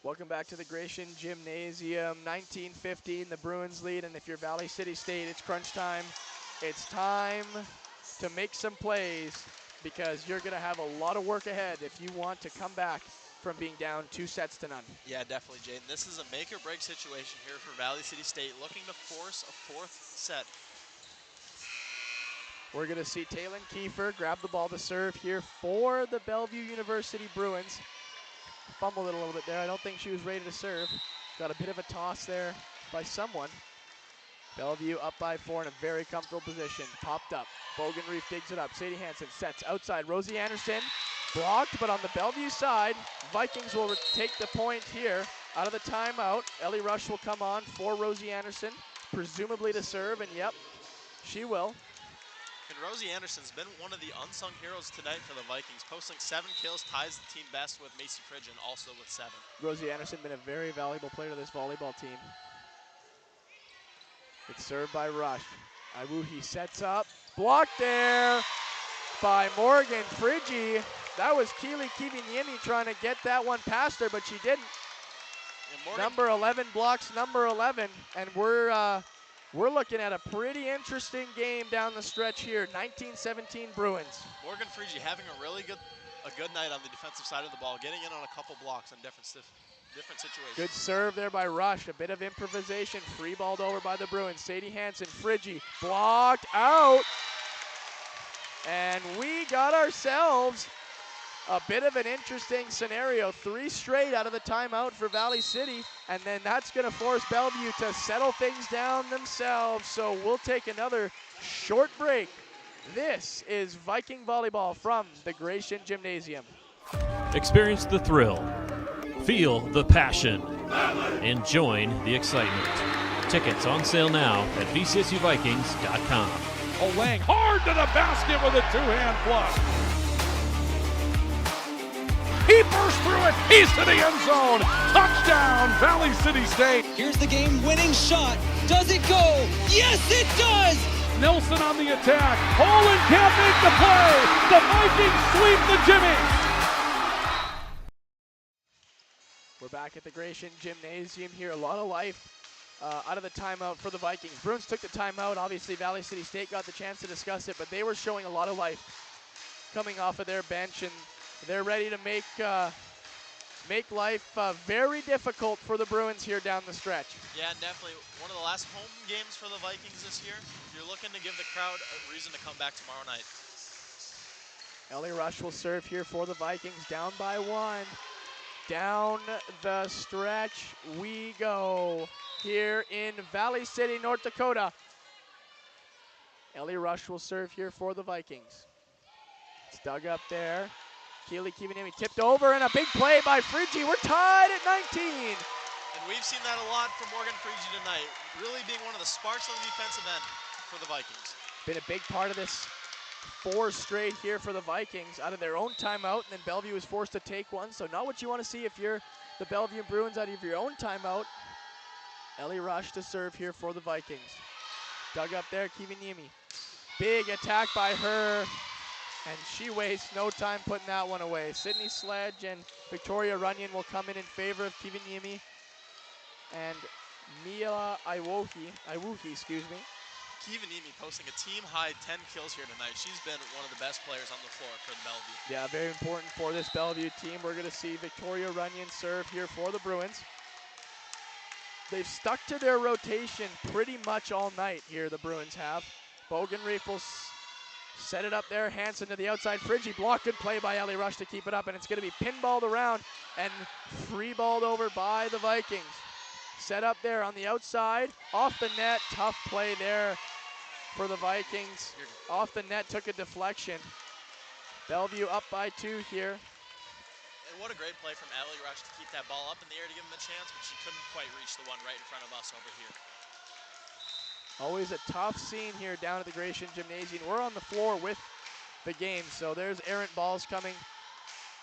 Welcome back to the Gratian Gymnasium. 19-15, the Bruins lead, and if you're Valley City State, it's crunch time. It's time to make some plays because you're going to have a lot of work ahead if you want to come back from being down 2-0. Yeah, definitely, Jaden. This is a make-or-break situation here for Valley City State, looking to force a 4th set. We're going to see Taylin Kiefer grab the ball to serve here for the Bellevue University Bruins. Fumbled it a little bit there. I don't think she was ready to serve. Got a bit of a toss there by someone. Bellevue up by 4 in a very comfortable position. Popped up. Bogenreef digs it up. Sadie Hansen sets outside. Rosie Anderson blocked, but on the Bellevue side, Vikings will take the point here out of the timeout. Ellie Rush will come on for Rosie Anderson, presumably to serve, and yep, she will. And Rosie Anderson's been one of the unsung heroes tonight for the Vikings, posting 7 kills, ties the team best with Macy Pridgeon, also with 7. Rosie Anderson been a very valuable player to this volleyball team. It's served by Rush. Iwuhi sets up, blocked there by Morgan Friggy. That was Keely Kivinyemi trying to get that one past her, but she didn't. Number 11 blocks number 11, and we're looking at a pretty interesting game down the stretch here. 19-17 Bruins. Morgan Friggy having a good night on the defensive side of the ball, getting in on a couple blocks on different situations. Good serve there by Rush. A bit of improvisation. Free balled over by the Bruins. Sadie Hansen, Friggy, blocked out. And we got ourselves a bit of an interesting scenario. 3 straight out of the timeout for Valley City, and then that's going to force Bellevue to settle things down themselves. So we'll take another short break. This is Viking volleyball from the Gratian Gymnasium. Experience the thrill, feel the passion, and join the excitement. Tickets on sale now at VCSUVikings.com. Lang hard to the basket with a 2-hand flush. He burst through it. He's to the end zone. Touchdown, Valley City State. Here's the game-winning shot. Does it go? Yes, it does! Nelson on the attack. Poland can't make the play. The Vikings sweep the Jimmy. We're back at the Gratian Gymnasium here. A lot of life out of the timeout for the Vikings. Bruins took the timeout. Obviously, Valley City State got the chance to discuss it, but they were showing a lot of life coming off of their bench, and they're ready to make life very difficult for the Bruins here down the stretch. Yeah, definitely. One of the last home games for the Vikings this year. You're looking to give the crowd a reason to come back tomorrow night. Ellie Rush will serve here for the Vikings, down by 1. Down the stretch we go here in Valley City, North Dakota. Ellie Rush will serve here for the Vikings. It's dug up there. Keely Kivanimi tipped over, and a big play by Frigi. We're tied at 19. And we've seen that a lot from Morgan Frigi tonight, really being one of the sparks on the defensive end for the Vikings. Been a big part of this 4 straight here for the Vikings out of their own timeout, and then Bellevue was forced to take one. So not what you want to see if you're the Bellevue Bruins out of your own timeout. Ellie Rush to serve here for the Vikings. Dug up there, Kivanimi. Big attack by her, and she wastes no time putting that one away. Sydney Sledge and Victoria Runyon will come in favor of Kivanimi and Mia Iwuhi, excuse me. Kivanimi posting a team-high 10 kills here tonight. She's been one of the best players on the floor for the Bellevue. Yeah, very important for this Bellevue team. We're going to see Victoria Runyon serve here for the Bruins. They've stuck to their rotation pretty much all night here, the Bruins have. Bogenreef will set it up there. Hansen to the outside. Frigi blocked. Good play by Ellie Rush to keep it up, and it's going to be pinballed around and free-balled over by the Vikings. Set up there on the outside. Off the net. Tough play there for the Vikings. Off the net, took a deflection. Bellevue up by 2 here. And what a great play from Ellie Rush to keep that ball up in the air to give him a chance, but she couldn't quite reach the one right in front of us over here. Always a tough scene here down at the Gratian Gymnasium. We're on the floor with the game, so there's errant balls coming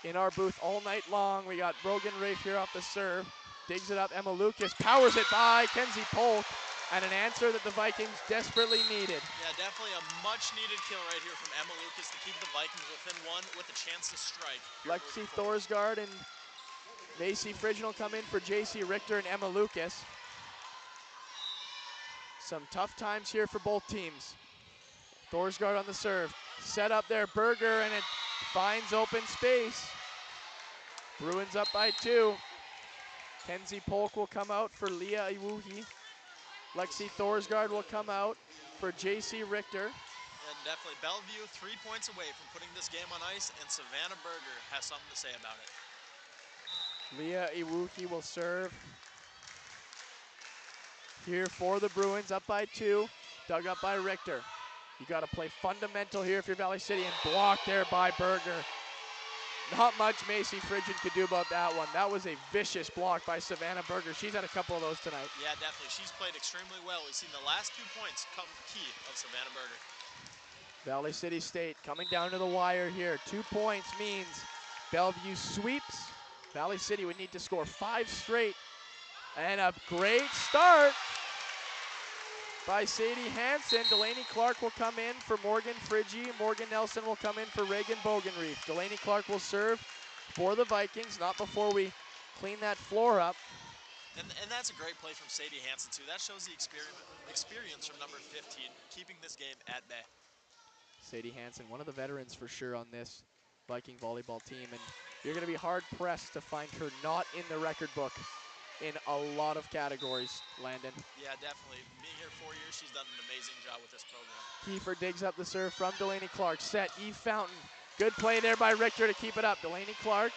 in our booth all night long. We got Brogan Rafe here off the serve. Digs it up, Emma Lucas powers it by Kenzie Polk, and an answer that the Vikings desperately needed. Yeah, definitely a much-needed kill right here from Emma Lucas to keep the Vikings within 1 with a chance to strike. Lexi Thorsgaard and Macy Frigin will come in for JC Richter and Emma Lucas. Some tough times here for both teams. Thorsgaard on the serve. Set up there, Berger, and it finds open space. Bruins up by 2. Kenzie Polk will come out for Leah Iwuhi. Lexi Thorsgaard will come out for JC Richter. And definitely Bellevue 3 points away from putting this game on ice, and Savannah Berger has something to say about it. Leah Iwuhi will serve here for the Bruins, up by 2. Dug up by Richter. You got to play fundamental here if you're Valley City, and blocked there by Berger. Not much Macy Frigin could do about that one. That was a vicious block by Savannah Berger. She's had a couple of those tonight. Yeah, definitely. She's played extremely well. We've seen the last 2 points come key of Savannah Berger. Valley City State coming down to the wire here. 2 points means Bellevue sweeps. Valley City would need to score 5 straight. And a great start by Sadie Hansen. Delaney Clark will come in for Morgan Frigi. Morgan Nelson will come in for Reagan Bogenreef. Delaney Clark will serve for the Vikings, not before we clean that floor up. And that's a great play from Sadie Hansen, too. That shows the experience from number 15, keeping this game at bay. Sadie Hansen, one of the veterans for sure on this Viking volleyball team, and you're going to be hard-pressed to find her not in the record book in a lot of categories, Landon. Yeah, definitely. Being here 4 years, she's done an amazing job with this program. Kiefer digs up the serve from Delaney Clark. Set, Eve Fountain. Good play there by Richter to keep it up. Delaney Clark,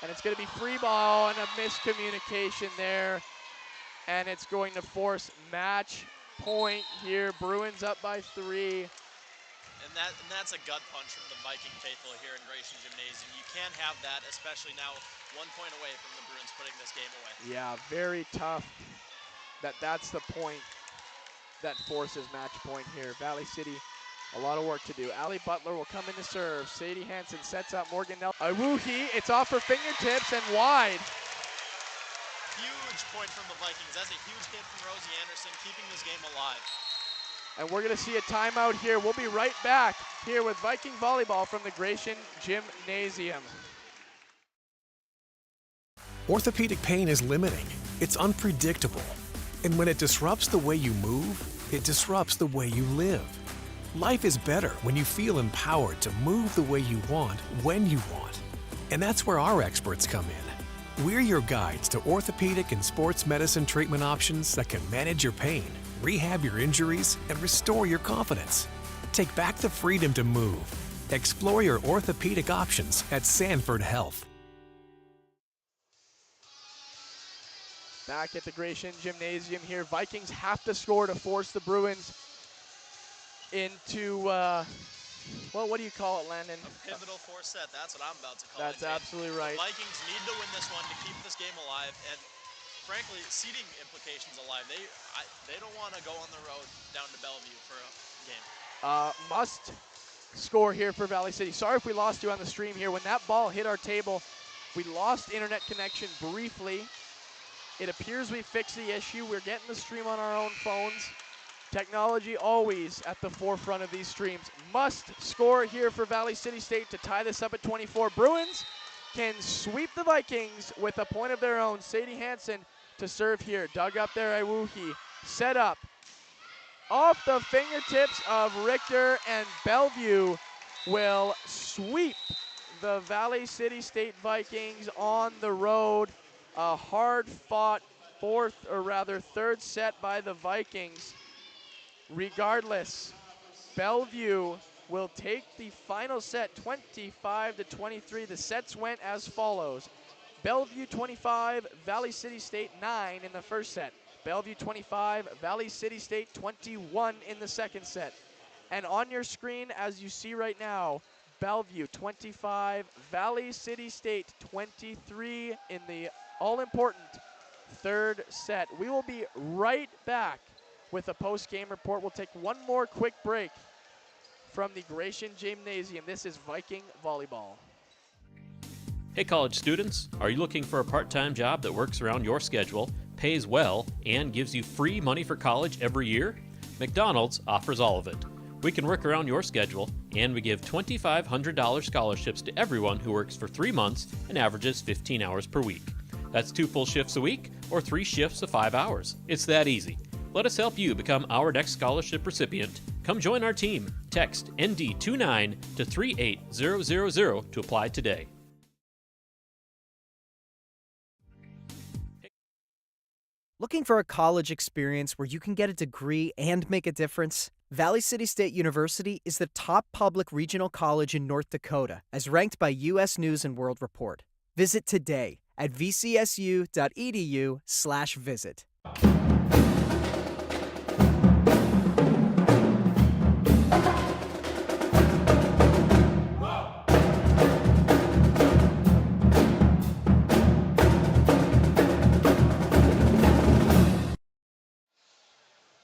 and it's going to be free ball and a miscommunication there. And it's going to force match point here. Bruins up by 3. And that's a gut punch from the Viking faithful here in Gratian Gymnasium. You can't have that, especially now 1 point away from the Bruins putting this game away. Yeah, very tough. That's the point that forces match point here. Valley City, a lot of work to do. Allie Butler will come in to serve. Sadie Hansen sets up Morgan Nelson. Iwuhi, it's off her fingertips and wide. Huge point from the Vikings. That's a huge hit from Rosie Anderson, keeping this game alive. And we're going to see a timeout here. We'll be right back here with Viking volleyball from the Gratian Gymnasium. Orthopedic pain is limiting. It's unpredictable. And when it disrupts the way you move, it disrupts the way you live. Life is better when you feel empowered to move the way you want, when you want. And that's where our experts come in. We're your guides to orthopedic and sports medicine treatment options that can manage your pain, rehab your injuries, and restore your confidence. Take back the freedom to move. Explore your orthopedic options at Sanford Health. Back at the Gratian Gymnasium here. Vikings have to score to force the Bruins into, well, what do you call it, Landon? A pivotal fourth set. That's what I'm about to call That's it. absolutely right. The Vikings need to win this one to keep this game alive, and frankly, seeding implications alive. They don't want to go on the road down to Bellevue for a game. Must score here for Valley City. Sorry if we lost you on the stream here. When that ball hit our table, we lost internet connection briefly. It appears we fixed the issue. We're getting the stream on our own phones. Technology always at the forefront of these streams. Must score here for Valley City State to tie this up at 24. Bruins can sweep the Vikings with a point of their own. Sadie Hansen to serve here. Dug up there, Iwuhi. Set up. Off the fingertips of Richter, and Bellevue will sweep the Valley City State Vikings on the road. A hard-fought third set by the Vikings. Regardless, Bellevue will take the final set 25-23. The sets went as follows. Bellevue 25, Valley City State 9 in the first set. Bellevue 25, Valley City State 21 in the second set. And on your screen, as you see right now, Bellevue 25, Valley City State 23 in the all-important third set. We will be right back with a post-game report. We'll take one more quick break from the Gratian Gymnasium. This is Viking volleyball. Hey college students, are you looking for a part-time job that works around your schedule, pays well, and gives you free money for college every year? McDonald's offers all of it. We can work around your schedule, and we give $2,500 scholarships to everyone who works for 3 months and averages 15 hours per week. That's 2 full shifts a week or 3 shifts of 5 hours. It's that easy. Let us help you become our next scholarship recipient. Come join our team. Text ND29 to 38000 to apply today. Looking for a college experience where you can get a degree and make a difference? Valley City State University is the top public regional college in North Dakota, as ranked by U.S. News and World Report. Visit today at vcsu.edu/visit.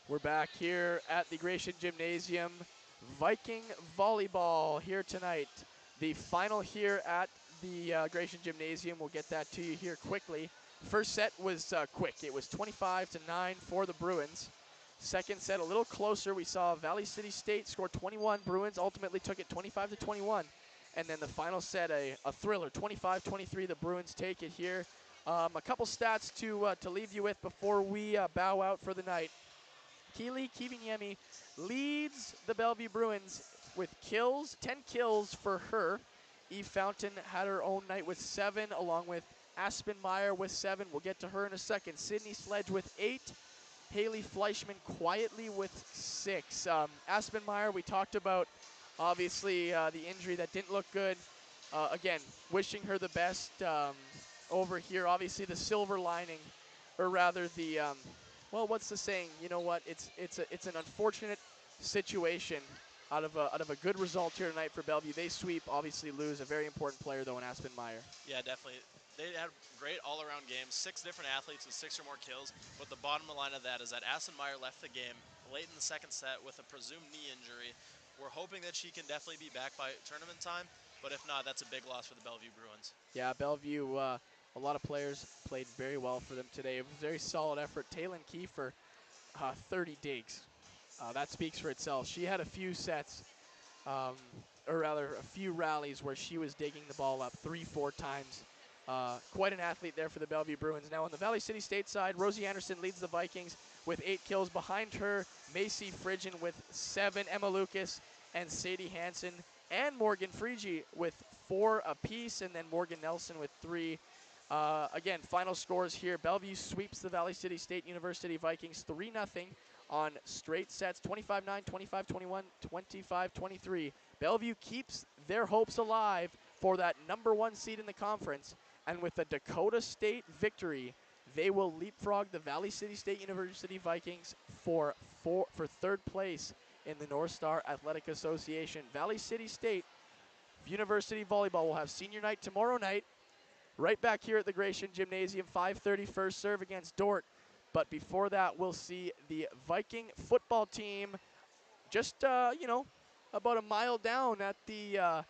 We're back here at the Gratian Gymnasium. Viking volleyball here tonight. The final here at the Gratian Gymnasium. We'll get that to you here quickly. First set was quick. It was 25-9 for the Bruins. Second set a little closer. We saw Valley City State score 21. Bruins ultimately took it 25-21. And then the final set, a thriller, 25-23. The Bruins take it here. A couple stats to leave you with before we bow out for the night. Keely Kivinyemi leads the Bellevue Bruins with kills, 10 kills for her. Eve Fountain had her own night with 7, along with Aspen Meyer with 7. We'll get to her in a second. Sydney Sledge with 8. Haley Fleischman quietly with 6. Aspen Meyer, we talked about, obviously, the injury that didn't look good. Again, wishing her the best over here. Obviously, the silver lining, or rather the well, what's the saying? You know what? It's an unfortunate situation out of a good result here tonight for Bellevue. They sweep, obviously lose a very important player though in Aspen Meyer. Yeah, definitely. They had great all-around games. 6 different athletes with 6 or more kills. But the bottom line of that is that Aspen Meyer left the game late in the second set with a presumed knee injury. We're hoping that she can definitely be back by tournament time. But if not, that's a big loss for the Bellevue Bruins. Yeah, Bellevue. A lot of players played very well for them today. It was a very solid effort. Taylin Kiefer, 30 digs. That speaks for itself. She had a few sets, or rather a few rallies where she was digging the ball up 3-4 times. Quite an athlete there for the Bellevue Bruins. Now on the Valley City State side, Rosie Anderson leads the Vikings with 8 kills. Behind her, Macy Fridgen with 7, Emma Lucas and Sadie Hansen and Morgan Frigi with 4 apiece, and then Morgan Nelson with 3. Again, final scores here. Bellevue sweeps the Valley City State University Vikings 3-0 on straight sets, 25-9, 25-21, 25-23. Bellevue keeps their hopes alive for that #1 seed in the conference, and with the Dakota State victory, they will leapfrog the Valley City State University Vikings for third place in the North Star Athletic Association. Valley City State University Volleyball will have senior night tomorrow night, right back here at the Gratian Gymnasium, 5:30 first serve against Dort. But before that, we'll see the Viking football team just, about a mile down at the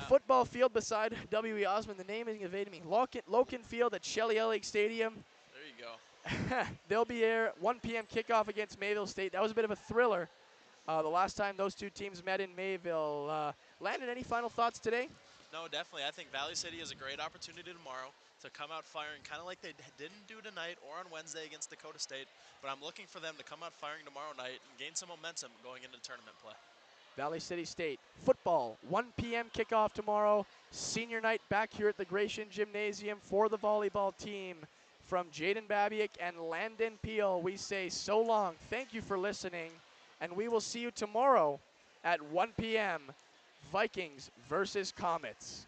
football field beside W.E. Osmond. The name is evading me. Loken Field at Shelley Ellick Stadium. There you go. They'll be there. 1 p.m. kickoff against Mayville State. That was a bit of a thriller. The last time those two teams met in Mayville. Landon, any final thoughts today? No, definitely. I think Valley City is a great opportunity tomorrow to come out firing, kind of like they didn't do tonight or on Wednesday against Dakota State. But I'm looking for them to come out firing tomorrow night and gain some momentum going into tournament play. Valley City State football, 1 p.m. kickoff tomorrow. Senior night back here at the Gratian Gymnasium for the volleyball team. From Jaden Babiak and Landon Peel, we say so long. Thank you for listening, and we will see you tomorrow at 1 p.m. Vikings versus Comets.